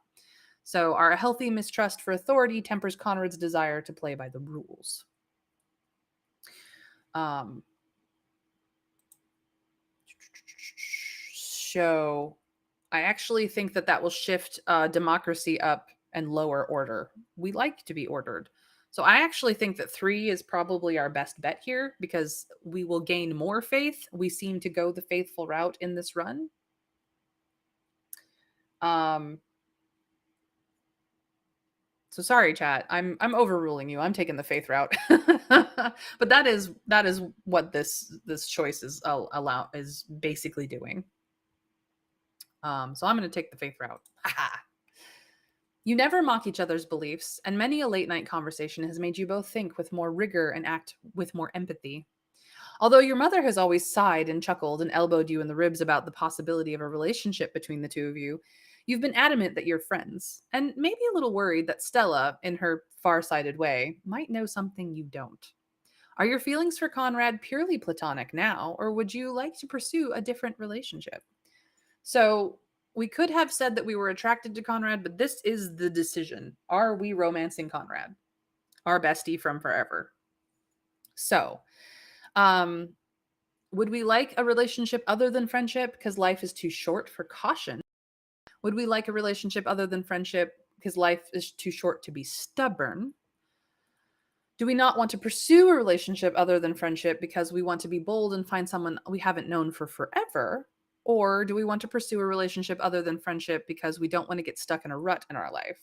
So our healthy mistrust for authority tempers Conrad's desire to play by the rules. So I actually think that will shift democracy up and lower order. We like to be ordered. So I actually think that 3 is probably our best bet here because we will gain more faith. We seem to go the faithful route in this run. Um, so sorry, chat. I'm overruling you. I'm taking the faith route. But that is what this choice is allow is basically doing. So I'm going to take the faith route. You never mock each other's beliefs, and many a late night conversation has made you both think with more rigor and act with more empathy. Although your mother has always sighed and chuckled and elbowed you in the ribs about the possibility of a relationship between the two of you, you've been adamant that you're friends, and maybe a little worried that Stella, in her far-sighted way, might know something you don't. Are your feelings for Conrad purely platonic now, or would you like to pursue a different relationship? So we could have said that we were attracted to Conrad, but this is the decision. Are we romancing Conrad, our bestie from forever? So, um, would we like a relationship other than friendship because life is too short for caution? Would we like a relationship other than friendship because life is too short to be stubborn? Do we not want to pursue a relationship other than friendship because we want to be bold and find someone we haven't known for forever? Or do we want to pursue a relationship other than friendship because we don't want to get stuck in a rut in our life?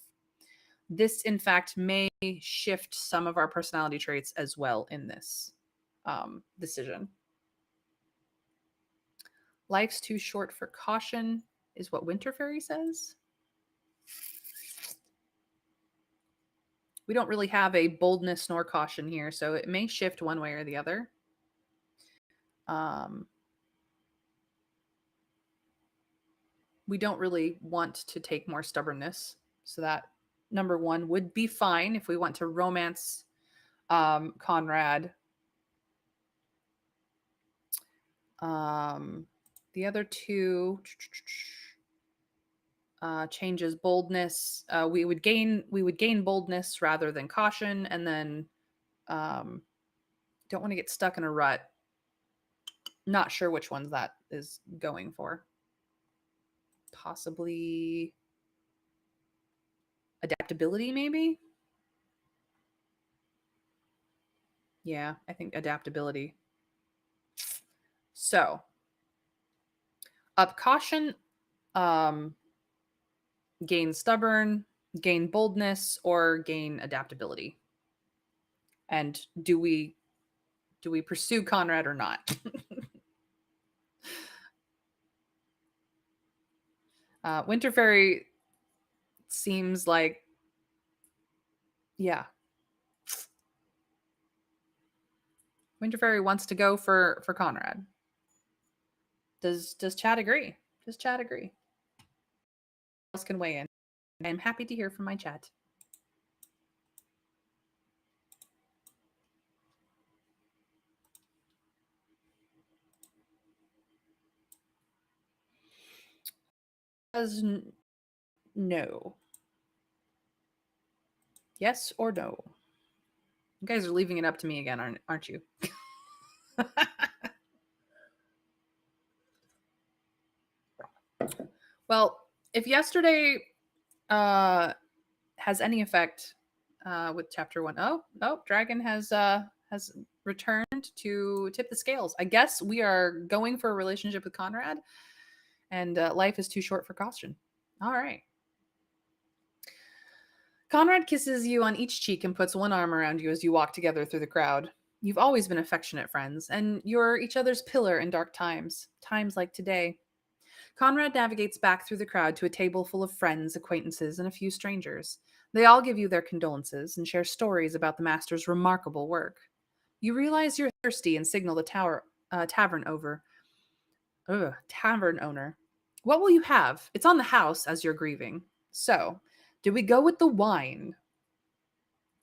This, in fact, may shift some of our personality traits as well in this decision. Life's too short for caution is what Winter Fairy says. We don't really have a boldness nor caution here, so it may shift one way or the other. We don't really want to take more stubbornness, so that number 1 would be fine if we want to romance Conrad. The other 2 changes boldness. We would gain boldness rather than caution, and then don't want to get stuck in a rut. Not sure which ones that is going for. Possibly adaptability, maybe. Yeah, I think adaptability. So, up caution, gain stubborn, gain boldness, or gain adaptability. And do we pursue Conrad or not? Winter Fairy seems like, yeah. Winter Fairy wants to go for Conrad. Does Chad agree? Does Chad agree? Else can weigh in. I'm happy to hear from my chat. Does no. Yes or no? You guys are leaving it up to me again, aren't you? Well, if yesterday has any effect with chapter 1, Dragon has returned to tip the scales. I guess we are going for a relationship with Conrad, and life is too short for caution. All right. Conrad kisses you on each cheek and puts one arm around you as you walk together through the crowd. You've always been affectionate friends, and you're each other's pillar in dark times, times like today. Conrad navigates back through the crowd to a table full of friends, acquaintances, and a few strangers. They all give you their condolences and share stories about the master's remarkable work. You realize you're thirsty and signal the tavern tavern owner. What will you have? It's on the house as you're grieving. So, do we go with the wine?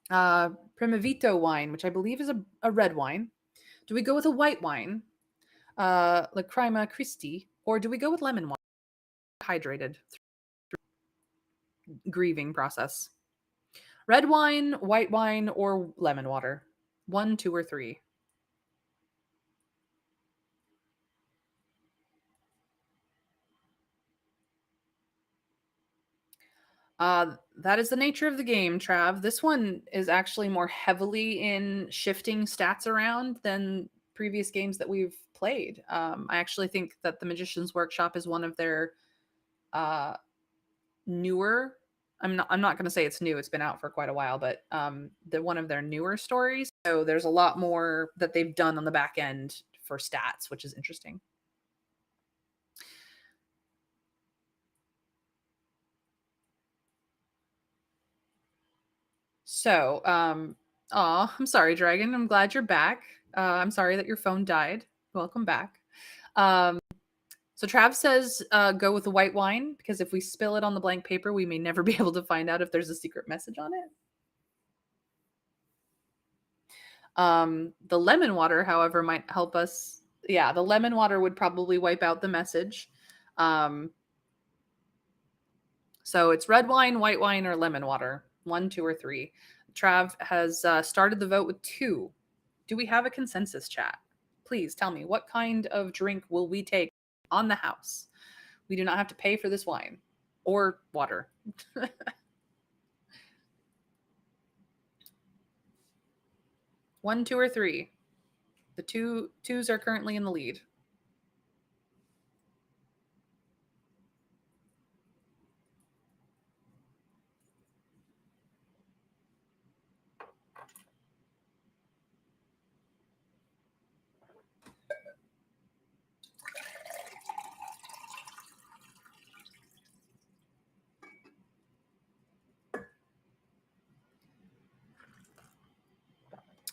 Primavito wine, which I believe is a red wine. Do we go with a white wine? Lacrima Christi, or do we go with lemon wine? Hydrated grieving process. Red wine, white wine, or lemon water? 1, 2, or 3? That is the nature of the game, Trav. This one is actually more heavily in shifting stats around than previous games that we've played. I actually think that the Magician's Workshop is one of their uh, newer. I'm not going to say it's new. It's been out for quite a while, but the one of their newer stories. So there's a lot more that they've done on the back end for stats, which is interesting. So, I'm sorry, Dragon. I'm glad you're back. I'm sorry that your phone died. Welcome back. Um, so Trav says go with the white wine because if we spill it on the blank paper, we may never be able to find out if there's a secret message on it. The lemon water, however, might help us. Yeah, the lemon water would probably wipe out the message. Um, so it's red wine, white wine, or lemon water. 1, 2, or 3. Trav has started the vote with 2. Do we have a consensus, chat? Please tell me, what kind of drink will we take on the house? We do not have to pay for this wine or water. 1, 2, or 3. The twos are currently in the lead.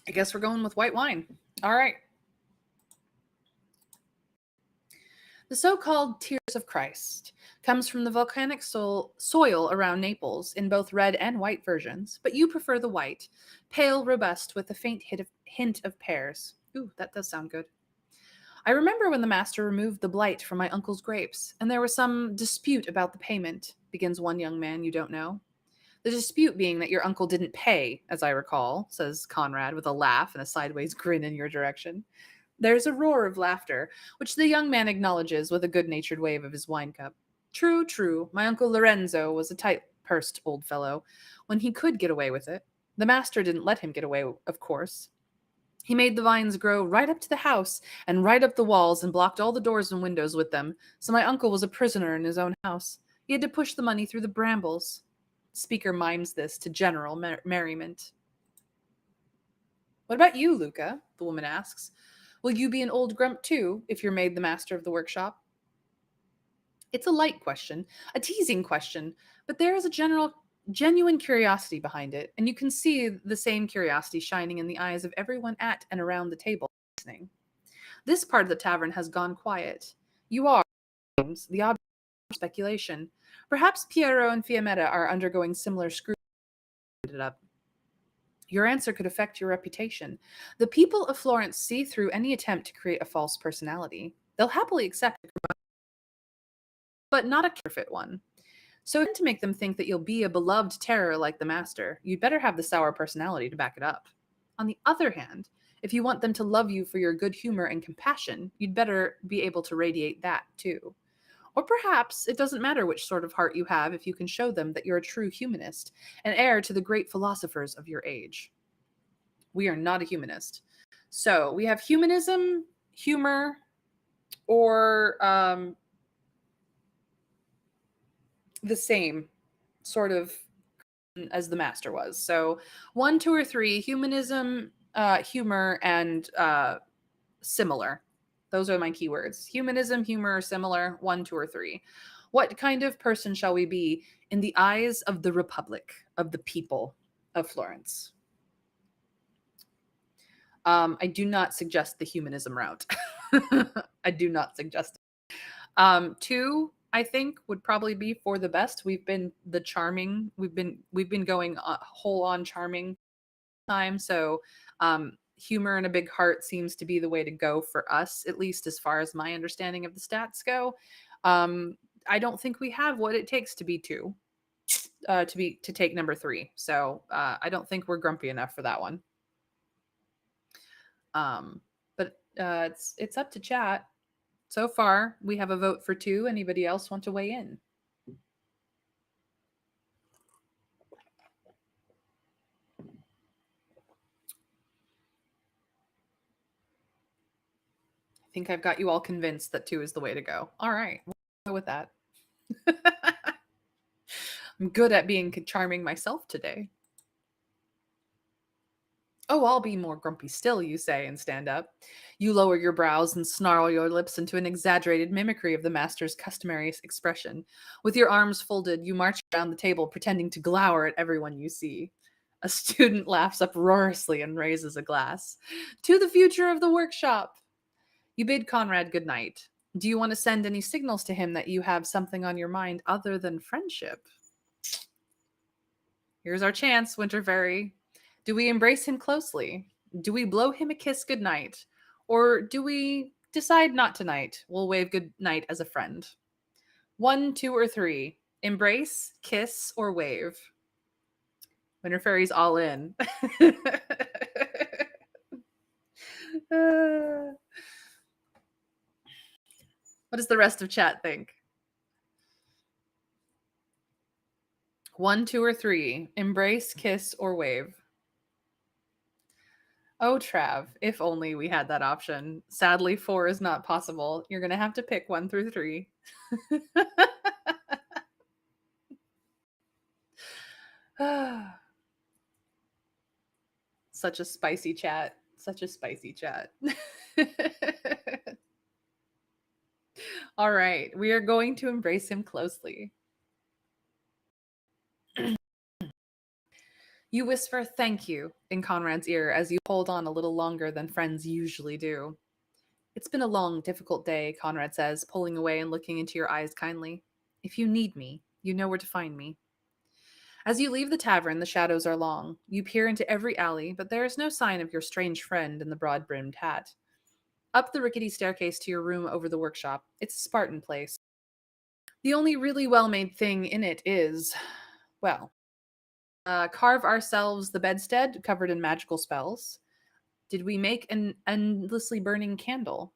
I guess we're going with white wine. All right. The so-called Tears of Christ comes from the volcanic soil around Naples in both red and white versions, but you prefer the white, pale, robust, with a faint hint of pears. Ooh, that does sound good. I remember when the master removed the blight from my uncle's grapes, and there was some dispute about the payment, begins one young man you don't know. The dispute being that your uncle didn't pay, as I recall, says Conrad with a laugh and a sideways grin in your direction. There's a roar of laughter, which the young man acknowledges with a good natured wave of his wine cup. True, true. My uncle Lorenzo was a tight pursed old fellow when he could get away with it. The master didn't let him get away, of course. He made the vines grow right up to the house and right up the walls and blocked all the doors and windows with them, so my uncle was a prisoner in his own house. He had to push the money through the brambles. Speaker mimes this to general merriment. What about you, Luca? The woman asks. Will you be an old grump too, if you're made the master of the workshop? It's a light question, a teasing question, but there is a genuine curiosity behind it, and you can see the same curiosity shining in the eyes of everyone at and around the table listening. This part of the tavern has gone quiet. You are, the object of speculation. Perhaps Piero and Fiammetta are undergoing similar scrutiny. Your answer could affect your reputation. The people of Florence see through any attempt to create a false personality. They'll happily accept it, but not a counterfeit one. So to make them think that you'll be a beloved terror like the master, you'd better have the sour personality to back it up. On the other hand, if you want them to love you for your good humor and compassion, you'd better be able to radiate that too. Or perhaps it doesn't matter which sort of heart you have if you can show them that you're a true humanist, an heir to the great philosophers of your age. We are not a humanist. So we have humanism, humor, or the same sort of as the master was. So 1, 2, or 3, humanism, humor, and similar. Those are my keywords. Humanism, humor, similar, 1, 2, or 3. What kind of person shall we be in the eyes of the Republic, of the people of Florence? I do not suggest the humanism route. I do not suggest it. 2, I think, would probably be for the best. We've been the charming. We've been going whole on charming time. So humor and a big heart seems to be the way to go for us, at least as far as my understanding of the stats go. I don't think we have what it takes to be 2, to take number 3. So I don't think we're grumpy enough for that one. But it's up to chat. So far, we have a vote for 2. Anybody else want to weigh in? think I've got you all convinced that 2 is the way to go. All right, we'll go with that. I'm good at being charming myself today. Oh, I'll be more grumpy still, you say, and stand up. You lower your brows and snarl your lips into an exaggerated mimicry of the master's customary expression. With your arms folded, you march around the table, pretending to glower at everyone you see. A student laughs uproariously and raises a glass. To the future of the workshop! You bid Conrad good night. Do you want to send any signals to him that you have something on your mind other than friendship? Here's our chance, Winterfairy. Do we embrace him closely? Do we blow him a kiss goodnight? Or do we decide not tonight? We'll wave good night as a friend. 1, 2, or 3. Embrace, kiss, or wave. Winterfairy's all in. What does the rest of chat think? 1, 2, or 3. Embrace, kiss, or wave. Oh, Trav, if only we had that option. Sadly, 4 is not possible. You're going to have to pick 1 through 3. Such a spicy chat. Such a spicy chat. All right, we are going to embrace him closely. You whisper thank you in Conrad's ear as you hold on a little longer than friends usually do. It's been a long, difficult day, Conrad says, pulling away and looking into your eyes kindly. If you need me, you know where to find me. As you leave the tavern, the shadows are long. You peer into every alley, but there is no sign of your strange friend in the broad-brimmed hat. Up the rickety staircase to your room over the workshop. It's a Spartan place. The only really well-made thing in it is, well, carve ourselves the bedstead covered in magical spells. Did we make an endlessly burning candle?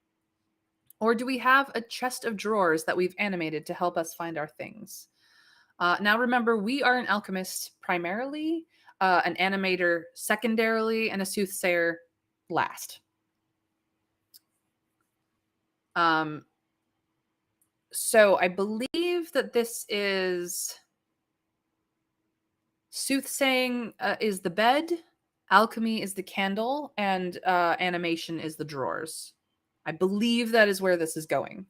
Or do we have a chest of drawers that we've animated to help us find our things? Now remember, we are an alchemist primarily, an animator secondarily, and a soothsayer last. So I believe that this is soothsaying is the bed, alchemy is the candle, and animation is the drawers. I believe that is where this is going.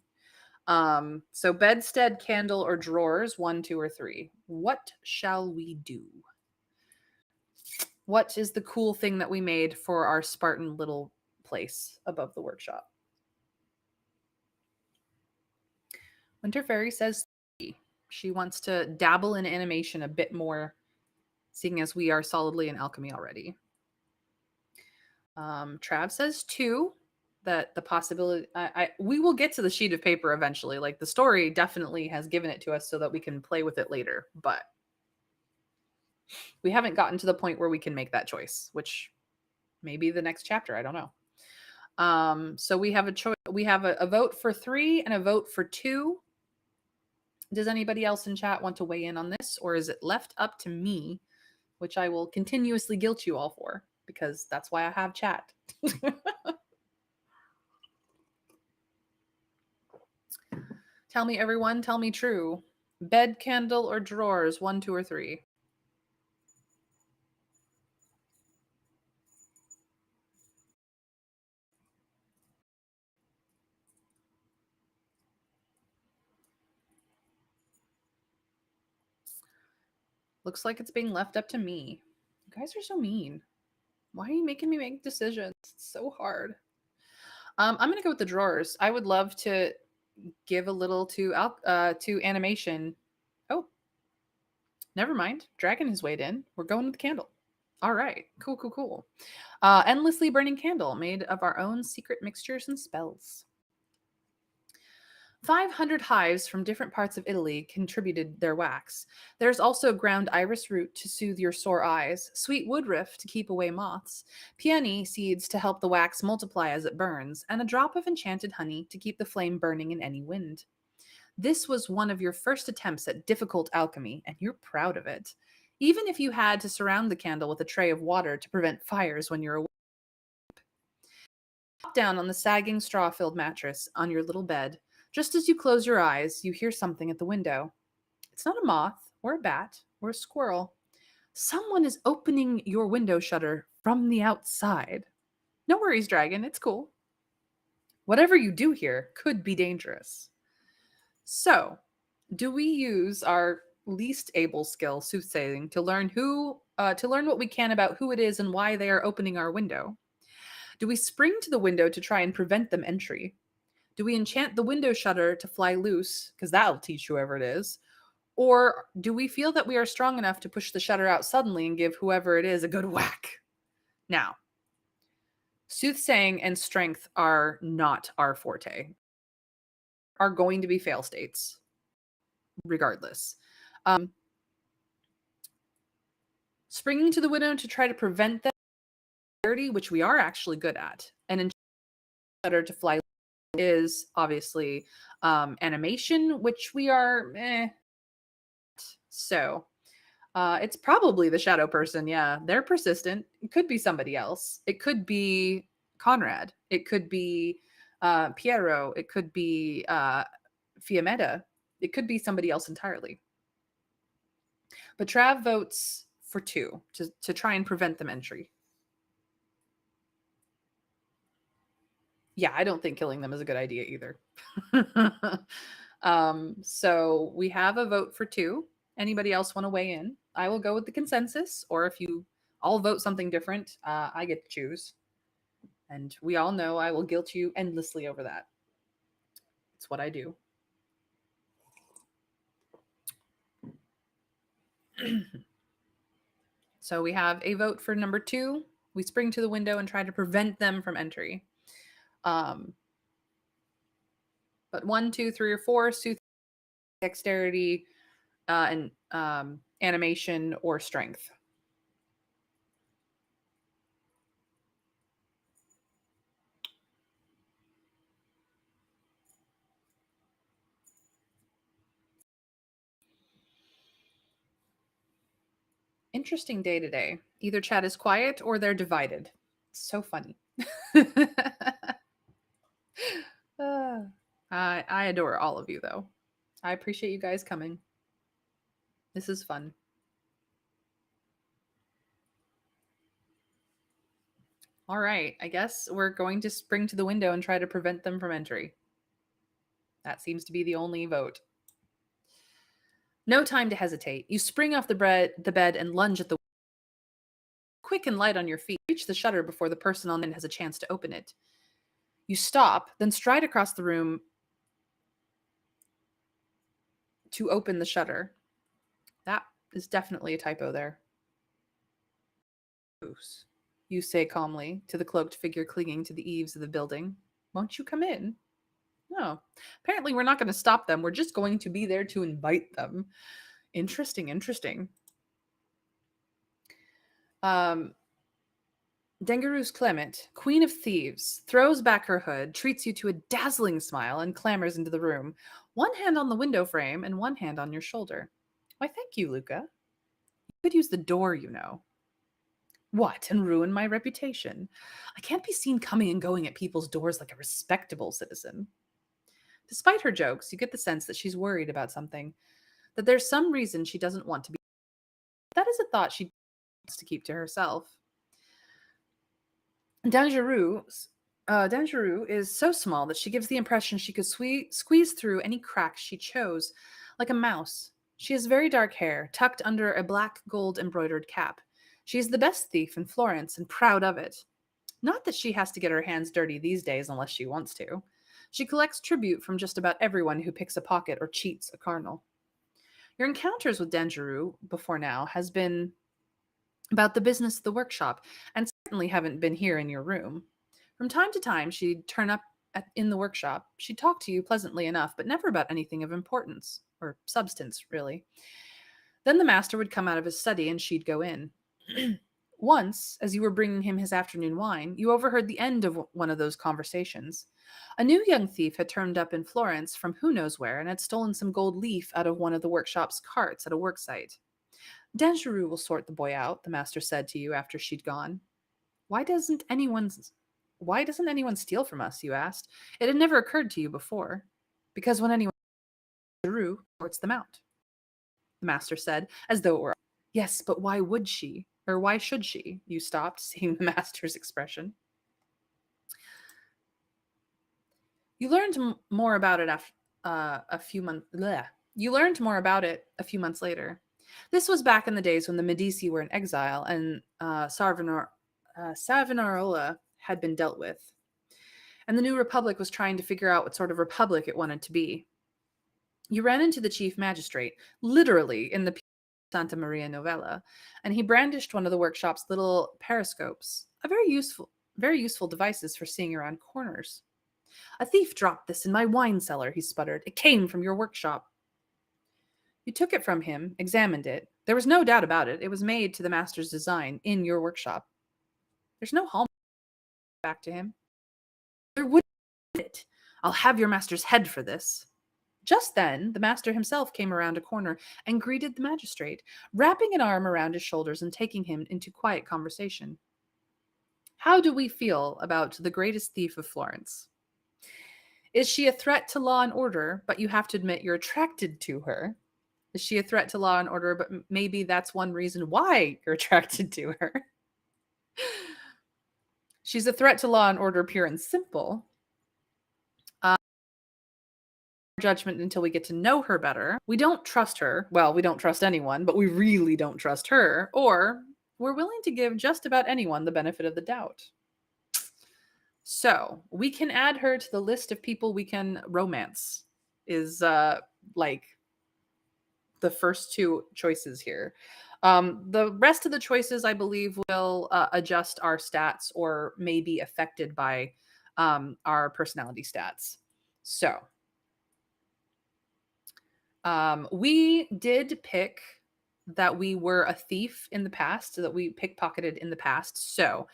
So bedstead, candle, or drawers, 1, 2, or 3. What shall we do? What is the cool thing that we made for our Spartan little place above the workshop? Winterfairy says she wants to dabble in animation a bit more, seeing as we are solidly in alchemy already. Trav says 2, that the possibility we will get to the sheet of paper eventually. Like the story definitely has given it to us so that we can play with it later, but we haven't gotten to the point where we can make that choice, which may be the next chapter. I don't know. So we have a choice. We have a vote for 3 and a vote for 2. Does anybody else in chat want to weigh in on this, or is it left up to me, which I will continuously guilt you all for, because that's why I have chat. Tell me, everyone, tell me true. Bed, candle, or drawers, 1, 2, or 3? Looks like it's being left up to me. You guys are so mean. Why are you making me make decisions? It's so hard. I'm gonna go with the drawers. I would love to give a little to animation. Oh, never mind. Dragon has weighed in. We're going with the candle. All right. Cool, cool, cool. Endlessly burning candle made of our own secret mixtures and spells. 500 hives from different parts of Italy contributed their wax. There's also ground iris root to soothe your sore eyes, sweet woodruff to keep away moths, peony seeds to help the wax multiply as it burns, and a drop of enchanted honey to keep the flame burning in any wind. This was one of your first attempts at difficult alchemy, and you're proud of it. Even if you had to surround the candle with a tray of water to prevent fires when you're awake. down on the sagging straw-filled mattress on your little bed. Just as you close your eyes, you hear something at the window. It's not a moth or a bat or a squirrel. Someone is opening your window shutter from the outside. No worries, dragon. It's cool. Whatever you do here could be dangerous. So, do we use our least able skill, soothsaying, to learn what we can about who it is and why they are opening our window? Do we spring to the window to try and prevent them entry? Do we enchant the window shutter to fly loose, because that'll teach whoever it is? Or do we feel that we are strong enough to push the shutter out suddenly and give whoever it is a good whack? Now, soothsaying and strength are not our forte, are going to be fail states, regardless. Springing to the window to try to prevent them, which we are actually good at, and enchant the shutter to fly is obviously animation, which we are So it's probably the shadow person. Yeah, they're persistent. It could be somebody else. It could be Conrad. It could be Piero. It could be Fiametta. It could be somebody else entirely. But Trav votes for 2 to try and prevent them entry. Yeah, I don't think killing them is a good idea either. So we have a vote for 2. Anybody else want to weigh in? I will go with the consensus, or if you all vote something different, I get to choose. And we all know I will guilt you endlessly over that. It's what I do. So we have a vote for number 2. We spring to the window and try to prevent them from entry. But 1, 2, 3, or 4, sooth, dexterity, and animation or strength. Interesting day today. Either chat is quiet or they're divided. It's so funny. I adore all of you, though. I appreciate you guys coming. This is fun. All right, I guess we're going to spring to the window and try to prevent them from entry. That seems to be the only vote. No time to hesitate. You spring off the bed and lunge at the quick and light on your feet. Reach the shutter before the person on the end has a chance to open it. You stop, then stride across the room to open the shutter. That is definitely a typo there. You say calmly to the cloaked figure clinging to the eaves of the building. Won't you come in? No. Apparently, we're not going to stop them. We're just going to be there to invite them. Interesting, interesting. Dengaru's Clement, Queen of Thieves, throws back her hood, treats you to a dazzling smile, and clambers into the room, one hand on the window frame and one hand on your shoulder. Why, thank you, Luca. You could use the door, you know. What, and ruin my reputation? I can't be seen coming and going at people's doors like a respectable citizen. Despite her jokes, you get the sense that she's worried about something, that there's some reason she doesn't want to be. That is a thought she wants to keep to herself. Dangereux is so small that she gives the impression she could squeeze through any crack she chose, like a mouse. She has very dark hair, tucked under a black gold embroidered cap. She is the best thief in Florence and proud of it. Not that she has to get her hands dirty these days unless she wants to. She collects tribute from just about everyone who picks a pocket or cheats a cardinal. Your encounters with Dangereux before now has been about the business of the workshop, and certainly haven't been here in your room. From time to time, she'd turn up in the workshop. She'd talk to you pleasantly enough, but never about anything of importance, or substance, really. Then the master would come out of his study and she'd go in. Once, as you were bringing him his afternoon wine, you overheard the end of one of those conversations. A new young thief had turned up in Florence from who knows where and had stolen some gold leaf out of one of the workshop's carts at a worksite. Dangereux will sort the boy out, the master said to you after she'd gone. Why doesn't anyone Why doesn't anyone steal from us? You asked. It had never occurred to you before. Because when anyone through, sorts them out, the master said, as though it were. Yes, but why would she? Or why should she? You stopped, seeing the master's expression. You learned more about it after a few months. You learned more about it a few months later. This was back in the days when the Medici were in exile and Savonarola had been dealt with, and the new republic was trying to figure out what sort of republic it wanted to be. You ran into the chief magistrate, literally in the Santa Maria Novella, and he brandished one of the workshop's little periscopes, a very useful devices for seeing around corners. A thief dropped this in my wine cellar, he sputtered. It came from your workshop. You took it from him, examined it. There was no doubt about it. It was made to the master's design in your workshop. There's no hallmark back to him. There would be it. I'll have your master's head for this. Just then, the master himself came around a corner and greeted the magistrate, wrapping an arm around his shoulders and taking him into quiet conversation. How do we feel about the greatest thief of Florence? Is she a threat to law and order, but you have to admit you're attracted to her? Is she a threat to law and order, but maybe that's one reason why you're attracted to her? She's a threat to law and order, pure and simple. Judgment until we get to know her better. We don't trust her. Well, we don't trust anyone, but we really don't trust her. Or we're willing to give just about anyone the benefit of the doubt. So we can add her to the list of people we can romance, is like the first two choices here. The rest of the choices, I believe, will adjust our stats or may be affected by our personality stats. So we did pick that we were a thief in the past, that we pickpocketed in the past. So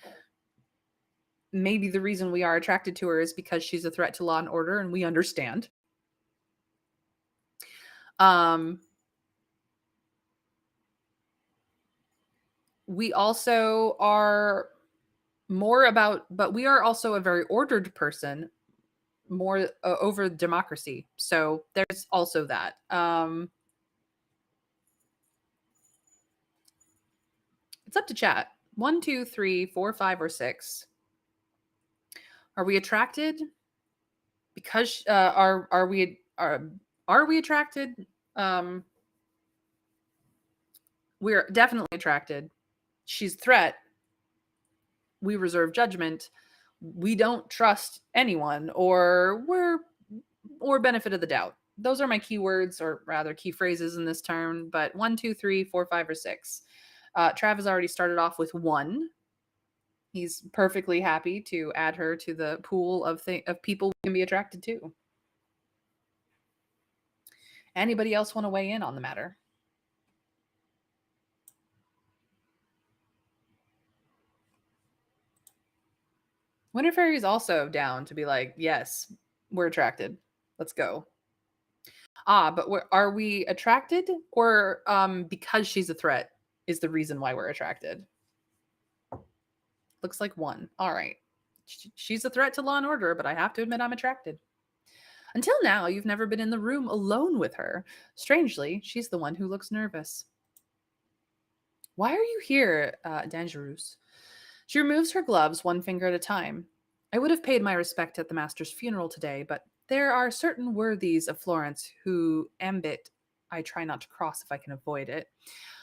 maybe the reason we are attracted to her is because she's a threat to law and order, and we understand. We also are more about, but we are also a very ordered person, more over democracy. So there's also that. It's up to chat. 1, 2, 3, 4, 5, or 6. Are we attracted? Because are we attracted? We're definitely attracted. She's a threat. We reserve judgment. We don't trust anyone, or benefit of the doubt. Those are my keywords, or rather key phrases in this turn. But 1, 2, 3, 4, 5, or 6. Trav has already started off with 1. He's perfectly happy to add her to the pool of people we can be attracted to. Anybody else want to weigh in on the matter? Winter Fairy is also down to be like, yes, we're attracted. Let's go. But are we attracted, or because she's a threat is the reason why we're attracted? Looks like 1. All right. She's a threat to law and order, but I have to admit I'm attracted. Until now, you've never been in the room alone with her. Strangely, she's the one who looks nervous. Why are you here, Dangerous? She removes her gloves 1 finger at a time. I would have paid my respect at the master's funeral today, but there are certain worthies of Florence who ambit I try not to cross if I can avoid it.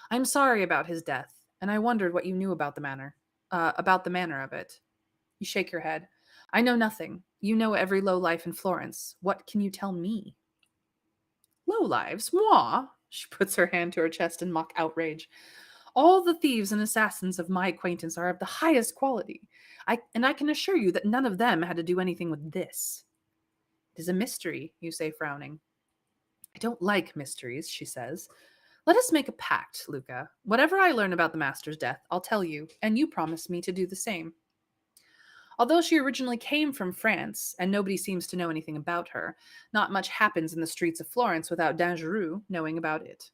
I'm sorry about his death, and I wondered what you knew about the manner of it. You shake your head. I know nothing. You know every low life in Florence. What can you tell me? Low lives? Moi? She puts her hand to her chest in mock outrage. All the thieves and assassins of my acquaintance are of the highest quality. I can assure you that none of them had to do anything with this. It is a mystery, you say, frowning. I don't like mysteries, she says. Let us make a pact, Luca. Whatever I learn about the master's death, I'll tell you, and you promise me to do the same. Although she originally came from France, and nobody seems to know anything about her, not much happens in the streets of Florence without Dangereux knowing about it.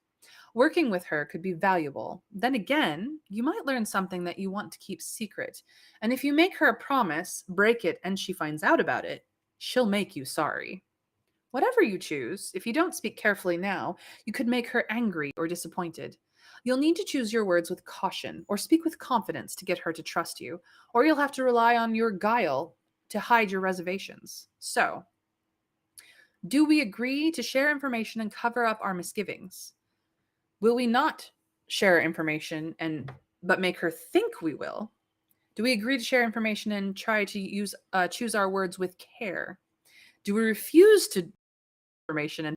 Working with her could be valuable. Then again, you might learn something that you want to keep secret. And if you make her a promise, break it, and she finds out about it, she'll make you sorry. Whatever you choose, if you don't speak carefully now, you could make her angry or disappointed. You'll need to choose your words with caution or speak with confidence to get her to trust you, or you'll have to rely on your guile to hide your reservations. So, do we agree to share information and cover up our misgivings? Will we not share information and but make her think we will? Do we agree to share information and try to choose our words with care? Do we refuse to information and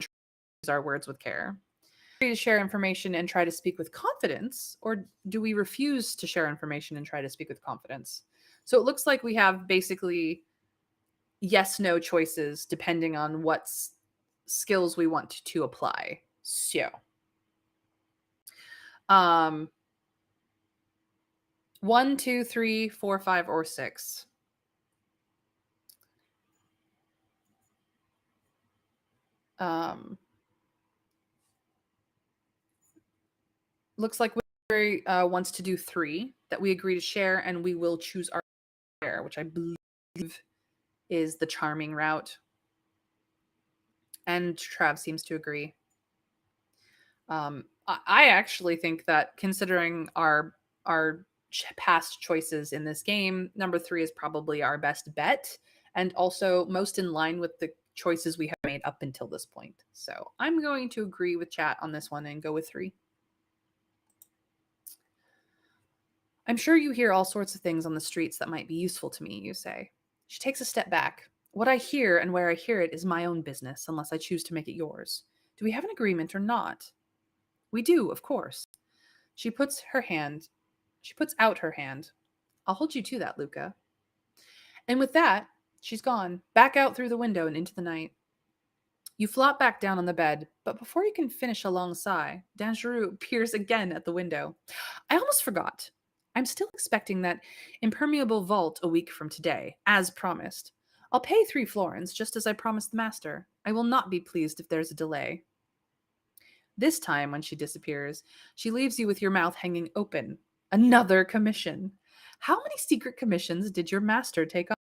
choose our words with care? Do we agree to share information and try to speak with confidence, or do we refuse to share information and try to speak with confidence? So it looks like we have basically yes no choices depending on what skills we want to apply. So, um, 1, 2, 3, 4, 5, or 6. Looks like Woodbury wants to do 3, that we agree to share and we will choose our share, which I believe is the charming route. And Trav seems to agree. I actually think that considering our past choices in this game, number 3 is probably our best bet, and also most in line with the choices we have made up until this point. So I'm going to agree with chat on this one and go with 3. I'm sure you hear all sorts of things on the streets that might be useful to me, you say. She takes a step back. What I hear and where I hear it is my own business, unless I choose to make it yours. Do we have an agreement or not? We do, of course. She puts out her hand. I'll hold you to that, Luca. And with that, she's gone, back out through the window and into the night. You flop back down on the bed, but before you can finish a long sigh, Dangereux peers again at the window. I almost forgot. I'm still expecting that impermeable vault a week from today, as promised. I'll pay 3 florins, just as I promised the master. I will not be pleased if there's a delay. This time, when she disappears, she leaves you with your mouth hanging open. Another commission. How many secret commissions did your master take on?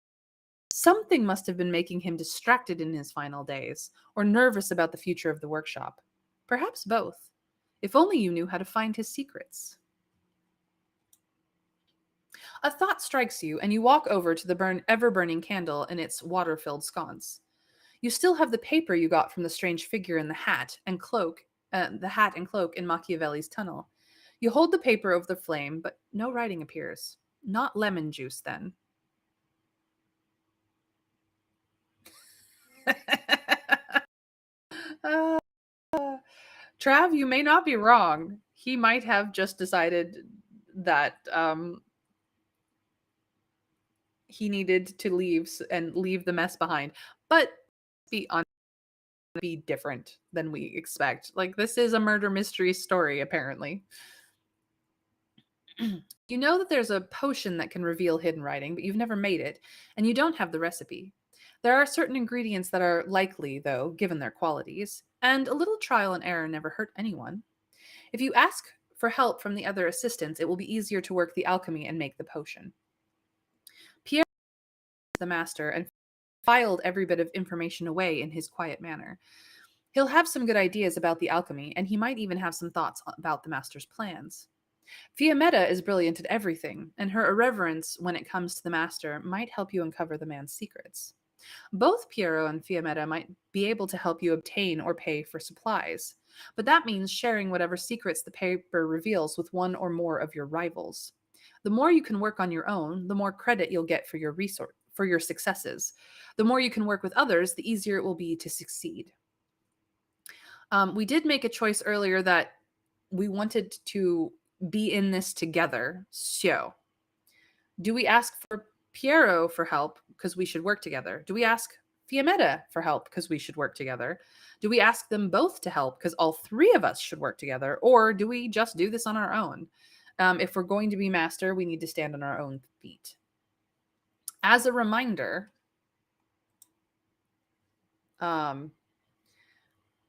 Something must have been making him distracted in his final days, or nervous about the future of the workshop. Perhaps both. If only you knew how to find his secrets. A thought strikes you, and you walk over to the ever-burning candle in its water-filled sconce. You still have the paper you got from the strange figure in the hat and cloak in Machiavelli's tunnel. You hold the paper over the flame, but no writing appears. Not lemon juice, then. uh, Trav, you may not be wrong. He might have just decided that he needed to leave the mess behind. But be honest, be different than we expect. Like, this is a murder mystery story, apparently. You know that there's a potion that can reveal hidden writing, but you've never made it, and you don't have the recipe. There are certain ingredients that are likely, though, given their qualities, and a little trial and error never hurt anyone. If you ask for help from the other assistants, it will be easier to work the alchemy and make the potion. Pierre is the master and filed every bit of information away in his quiet manner. He'll have some good ideas about the alchemy, and he might even have some thoughts about the master's plans. Fiammetta is brilliant at everything, and her irreverence when it comes to the master might help you uncover the man's secrets. Both Piero and Fiammetta might be able to help you obtain or pay for supplies, but that means sharing whatever secrets the paper reveals with one or more of your rivals. The more you can work on your own, the more credit you'll get for your successes. The more you can work with others, the easier it will be to succeed. We did make a choice earlier that we wanted to be in this together. So, do we ask for Piero for help because we should work together? Do we ask Fiammetta for help because we should work together? Do we ask them both to help because all 3 of us should work together? Or do we just do this on our own? If we're going to be master, we need to stand on our own feet. As a reminder,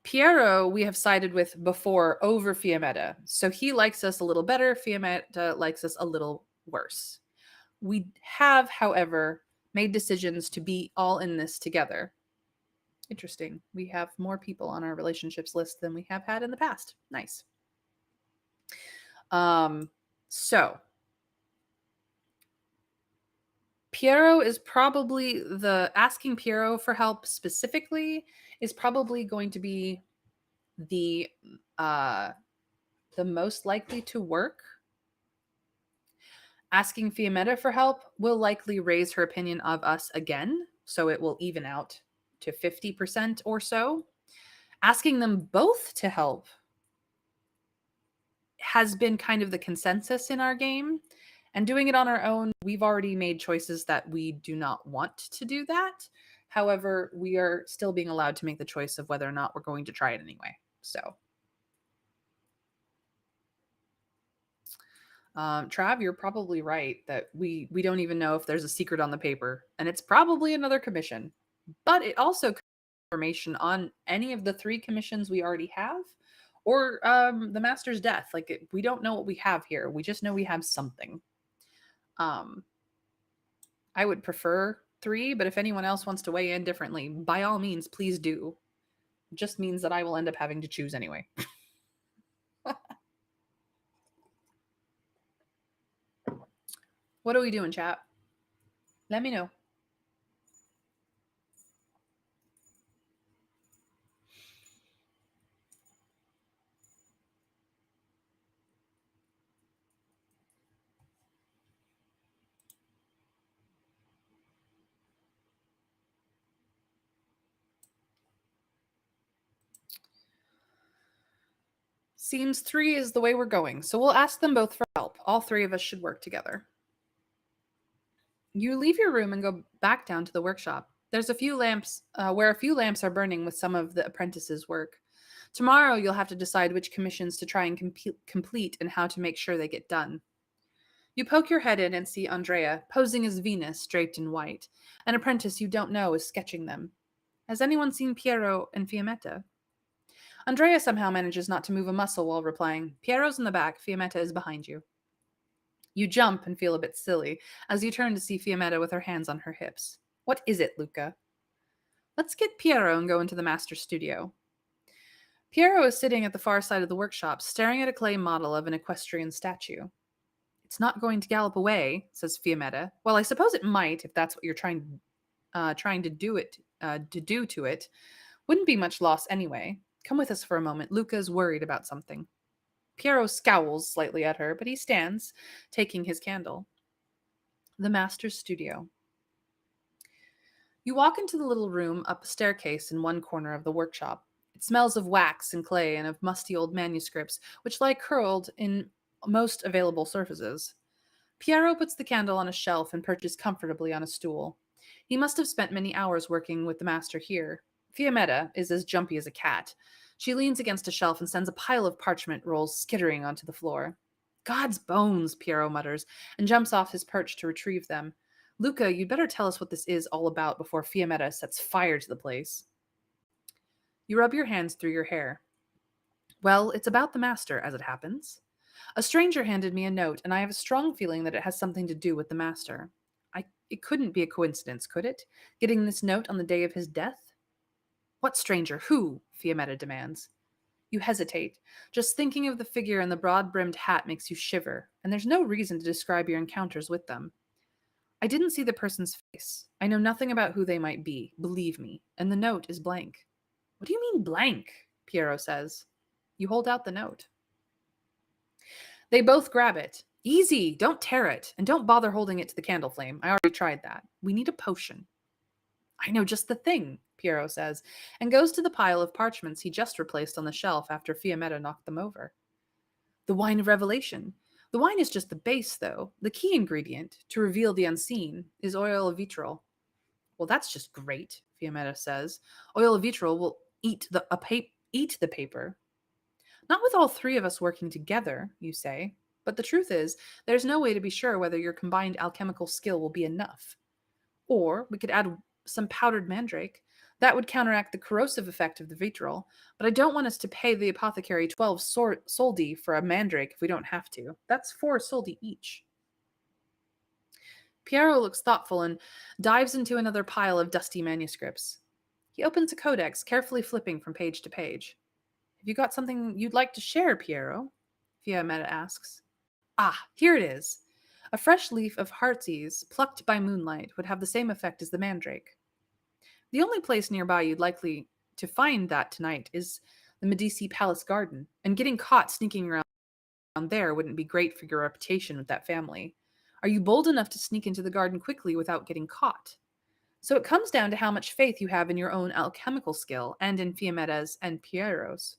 Piero, we have sided with before over Fiammetta. So he likes us a little better. Fiammetta likes us a little worse. We have, however, made decisions to be all in this together. Interesting. We have more people on our relationships list than we have had in the past. Nice. So Piero is probably asking Piero for help specifically is probably going to be the most likely to work. Asking Fiammetta for help will likely raise her opinion of us again, so it will even out to 50% or so. Asking them both to help has been kind of the consensus in our game. And doing it on our own, we've already made choices that we do not want to do that. However, we are still being allowed to make the choice of whether or not we're going to try it anyway. So, Trav, you're probably right that we don't even know if there's a secret on the paper, and it's probably another commission. But it also information on any of the 3 commissions we already have, or the master's death. Like we don't know what we have here. We just know we have something. I would prefer 3, but if anyone else wants to weigh in differently, by all means, please do. It just means that I will end up having to choose anyway. What are we doing, chat? Let me know. Seems 3 is the way we're going, so we'll ask them both for help. All 3 of us should work together. You leave your room and go back down to the workshop. There's a few lamps, where a few lamps are burning with some of the apprentices' work. Tomorrow you'll have to decide which commissions to try and complete and how to make sure they get done. You poke your head in and see Andrea, posing as Venus, draped in white. An apprentice you don't know is sketching them. Has anyone seen Piero and Fiammetta? Andrea somehow manages not to move a muscle while replying, Piero's in the back, Fiammetta is behind you. You jump and feel a bit silly as you turn to see Fiammetta with her hands on her hips. What is it, Luca? Let's get Piero and go into the master's studio. Piero is sitting at the far side of the workshop, staring at a clay model of an equestrian statue. It's not going to gallop away, says Fiammetta. Well, I suppose it might if that's what you're trying to do to it. Wouldn't be much loss anyway. Come with us for a moment. Luca's worried about something. Piero scowls slightly at her, but he stands, taking his candle. The master's studio. You walk into the little room up a staircase in one corner of the workshop. It smells of wax and clay and of musty old manuscripts, which lie curled in most available surfaces. Piero puts the candle on a shelf and perches comfortably on a stool. He must have spent many hours working with the master here. Fiammetta is as jumpy as a cat. She leans against a shelf and sends a pile of parchment rolls skittering onto the floor. God's bones, Piero mutters, and jumps off his perch to retrieve them. Luca, you'd better tell us what this is all about before Fiammetta sets fire to the place. You rub your hands through your hair. Well, it's about the master, as it happens. A stranger handed me a note, and I have a strong feeling that it has something to do with the master. It couldn't be a coincidence, could it? Getting this note on the day of his death? What stranger? Who? Fiammetta demands. You hesitate. Just thinking of the figure in the broad-brimmed hat makes you shiver, and there's no reason to describe your encounters with them. I didn't see the person's face. I know nothing about who they might be, believe me, and the note is blank. What do you mean blank? Piero says. You hold out the note. They both grab it. Easy, don't tear it, and don't bother holding it to the candle flame. I already tried that. We need a potion. I know just the thing, Piero says, and goes to the pile of parchments he just replaced on the shelf after Fiammetta knocked them over. The wine of revelation. The wine is just the base, though. The key ingredient, to reveal the unseen, is oil of vitriol. Well, that's just great, Fiammetta says. Oil of vitriol will eat the paper. Not with all 3 of us working together, you say. But the truth is, there's no way to be sure whether your combined alchemical skill will be enough. Or we could add some powdered mandrake. That would counteract the corrosive effect of the vitriol, but I don't want us to pay the apothecary 12 soldi for a mandrake if we don't have to. That's 4 soldi each. Piero looks thoughtful and dives into another pile of dusty manuscripts. He opens a codex, carefully flipping from page to page. Have you got something you'd like to share, Piero? Fiammetta asks. Ah, here it is. A fresh leaf of heartsease, plucked by moonlight, would have the same effect as the mandrake. The only place nearby you'd likely to find that tonight is the Medici Palace garden, and getting caught sneaking around there wouldn't be great for your reputation with that family. Are you bold enough to sneak into the garden quickly without getting caught? So it comes down to how much faith you have in your own alchemical skill and in Fiammetta's and Piero's.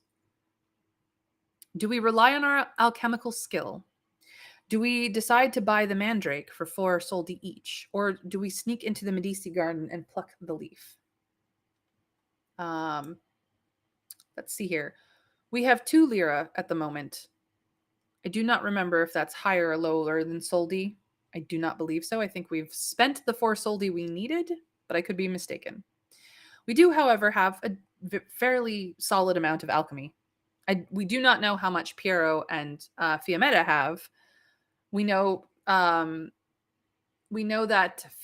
Do we rely on our alchemical skill? Do we decide to buy the mandrake for 4 soldi each? Or do we sneak into the Medici garden and pluck the leaf? Let's see here. We have 2 lira at the moment. I do not remember if that's higher or lower than soldi. I do not believe so. I think we've spent the 4 soldi we needed, but I could be mistaken. We do, however, have a fairly solid amount of alchemy. We do not know how much Piero and Fiammetta have. We know that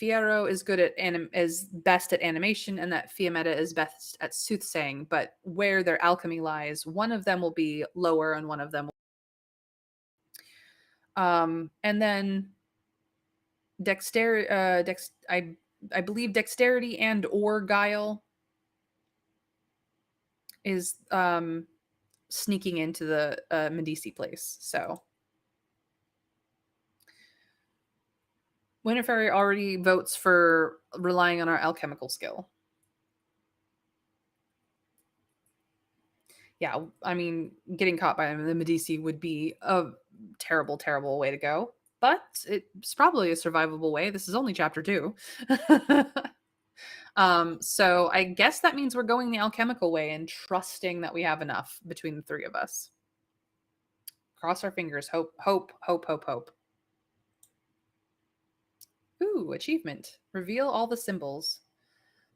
Fiero is good at is best at animation, and that Fiammetta is best at soothsaying. But where their alchemy lies, one of them will be lower, and one of them. And then dexterity. I believe dexterity and or guile is sneaking into the Medici place. So Winterfairy already votes for relying on our alchemical skill. Yeah, I mean, getting caught by the Medici would be a terrible, terrible way to go. But it's probably a survivable way. This is only chapter 2. So I guess that means we're going the alchemical way and trusting that we have enough between the 3 of us. Cross our fingers. Hope, hope, hope, hope, hope. Ooh, achievement. Reveal all the symbols.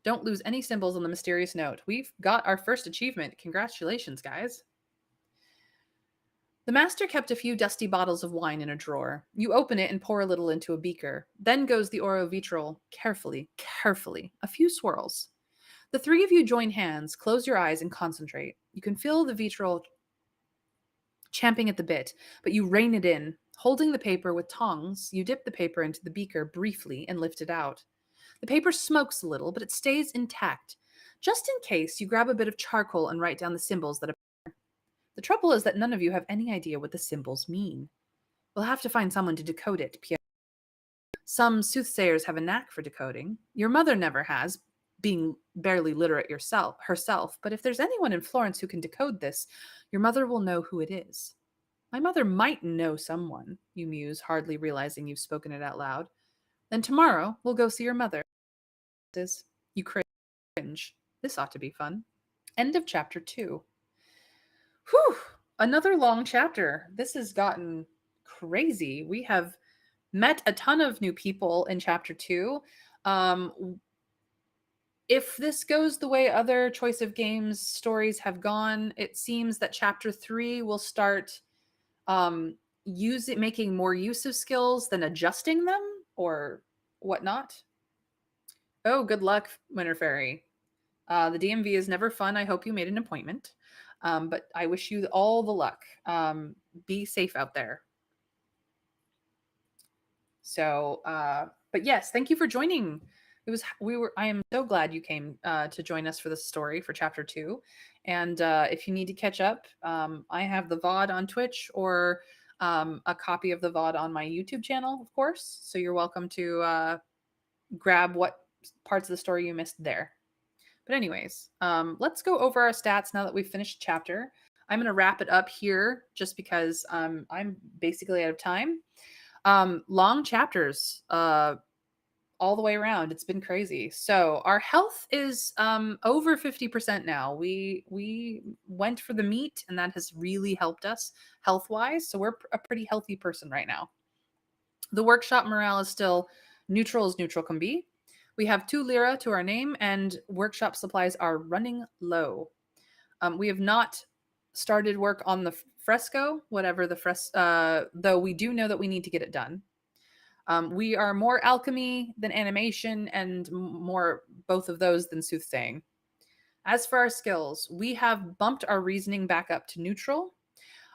Don't lose any symbols on the mysterious note. We've got our first achievement. Congratulations, guys. The master kept a few dusty bottles of wine in a drawer. You open it and pour a little into a beaker. Then goes the oro vitriol. Carefully, carefully. A few swirls. The 3 of you join hands, close your eyes, and concentrate. You can feel the vitriol champing at the bit, but you rein it in. Holding the paper with tongs, you dip the paper into the beaker briefly and lift it out. The paper smokes a little, but it stays intact. Just in case, you grab a bit of charcoal and write down the symbols that appear. The trouble is that none of you have any idea what the symbols mean. We'll have to find someone to decode it, Pierre. Some soothsayers have a knack for decoding. Your mother never has, being barely literate herself, but if there's anyone in Florence who can decode this, your mother will know who it is. My mother might know someone, you muse, hardly realizing you've spoken it out loud. Then tomorrow we'll go see your mother. You cringe. This ought to be fun. End of chapter 2. Whew! Another long chapter. This has gotten crazy. We have met a ton of new people in chapter 2. If this goes the way other Choice of Games stories have gone, it seems that chapter 3 will start making more use of skills than adjusting them or whatnot. Oh, good luck, Winterfairy. The DMV is never fun. I hope you made an appointment. But I wish you all the luck. Be safe out there. So, but yes, thank you for joining. I am so glad you came to join us for this story for chapter 2. And if you need to catch up, I have the VOD on Twitch or a copy of the VOD on my YouTube channel, of course. So you're welcome to grab what parts of the story you missed there. But anyways, let's go over our stats now that we've finished the chapter. I'm going to wrap it up here just because I'm basically out of time. Long chapters all the way around. It's been crazy. So our health is over 50% now. We went for the meat, and that has really helped us health-wise. So we're a pretty healthy person right now. The workshop morale is still neutral as neutral can be. We have 2 lira to our name, and workshop supplies are running low. We have not started work on the fresco, whatever though we do know that we need to get it done. We are more alchemy than animation, and more both of those than soothsaying. As for our skills, we have bumped our reasoning back up to neutral.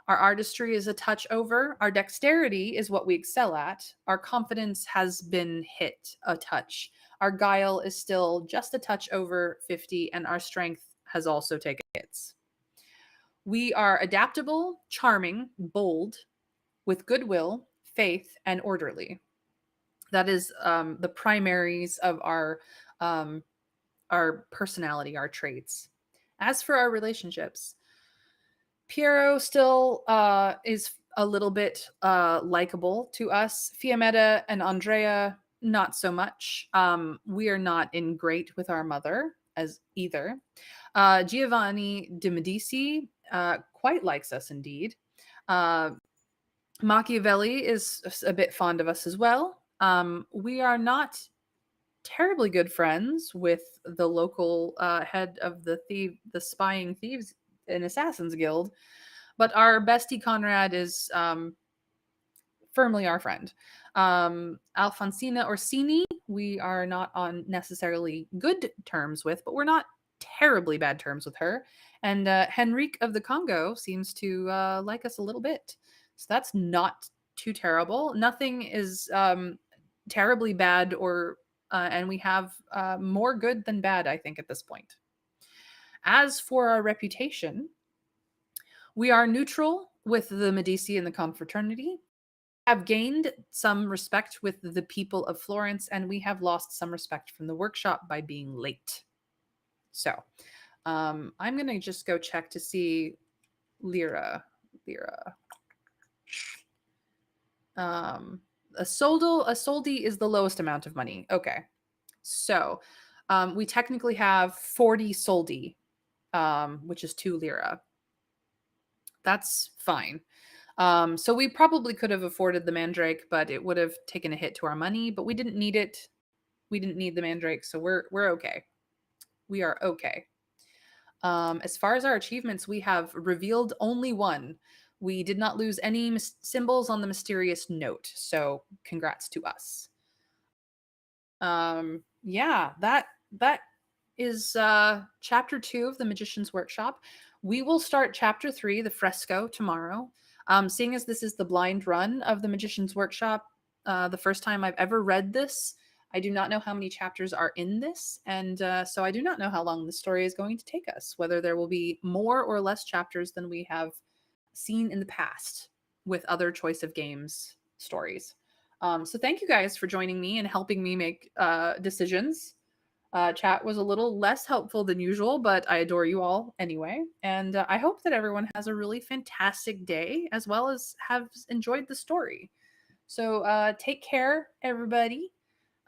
Our artistry is a touch over. Our dexterity is what we excel at. Our confidence has been hit a touch. Our guile is still just a touch over 50, and our strength has also taken hits. We are adaptable, charming, bold, with goodwill, faith, and orderly. That is the primaries of our personality, our traits. As for our relationships, Piero still is a little bit likable to us. Fiammetta and Andrea, not so much. We are not in great with our mother as either. Giovanni de Medici quite likes us indeed. Machiavelli is a bit fond of us as well. We are not terribly good friends with the local head of the spying thieves and assassins guild, but our bestie Conrad is firmly our friend. Alfonsina Orsini, we are not on necessarily good terms with, but we're not terribly bad terms with her. And Henrique of the Congo seems to like us a little bit. So that's not too terrible. Nothing is terribly bad, and we have more good than bad, I think, at this point. As for our reputation, we are neutral with the Medici and the Confraternity, have gained some respect with the people of Florence, and we have lost some respect from the workshop by being late. So I'm going to just go check to see lira. A soldi is the lowest amount of money. Okay. So we technically have 40 soldi, which is 2 lira. That's fine. So we probably could have afforded the mandrake, but it would have taken a hit to our money, but we didn't need it. We didn't need the mandrake, so we're okay. We are okay. As far as our achievements, we have revealed only one. We did not lose any symbols on the mysterious note, so congrats to us. Yeah, that is chapter 2 of the Magician's Workshop. We will start chapter 3, the fresco, tomorrow. Seeing as this is the blind run of the Magician's Workshop, the first time I've ever read this, I do not know how many chapters are in this, and so I do not know how long the story is going to take us, whether there will be more or less chapters than we have seen in the past with other Choice of Games stories. So thank you guys for joining me and helping me make decisions. Chat was a little less helpful than usual, but I adore you all anyway. And I hope that everyone has a really fantastic day as well as have enjoyed the story. So take care, everybody.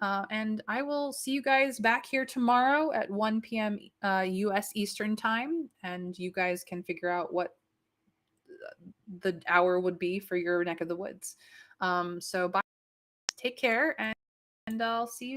And I will see you guys back here tomorrow at 1 p.m. US Eastern Time. And you guys can figure out what the hour would be for your neck of the woods. So bye. Take care, and I'll see you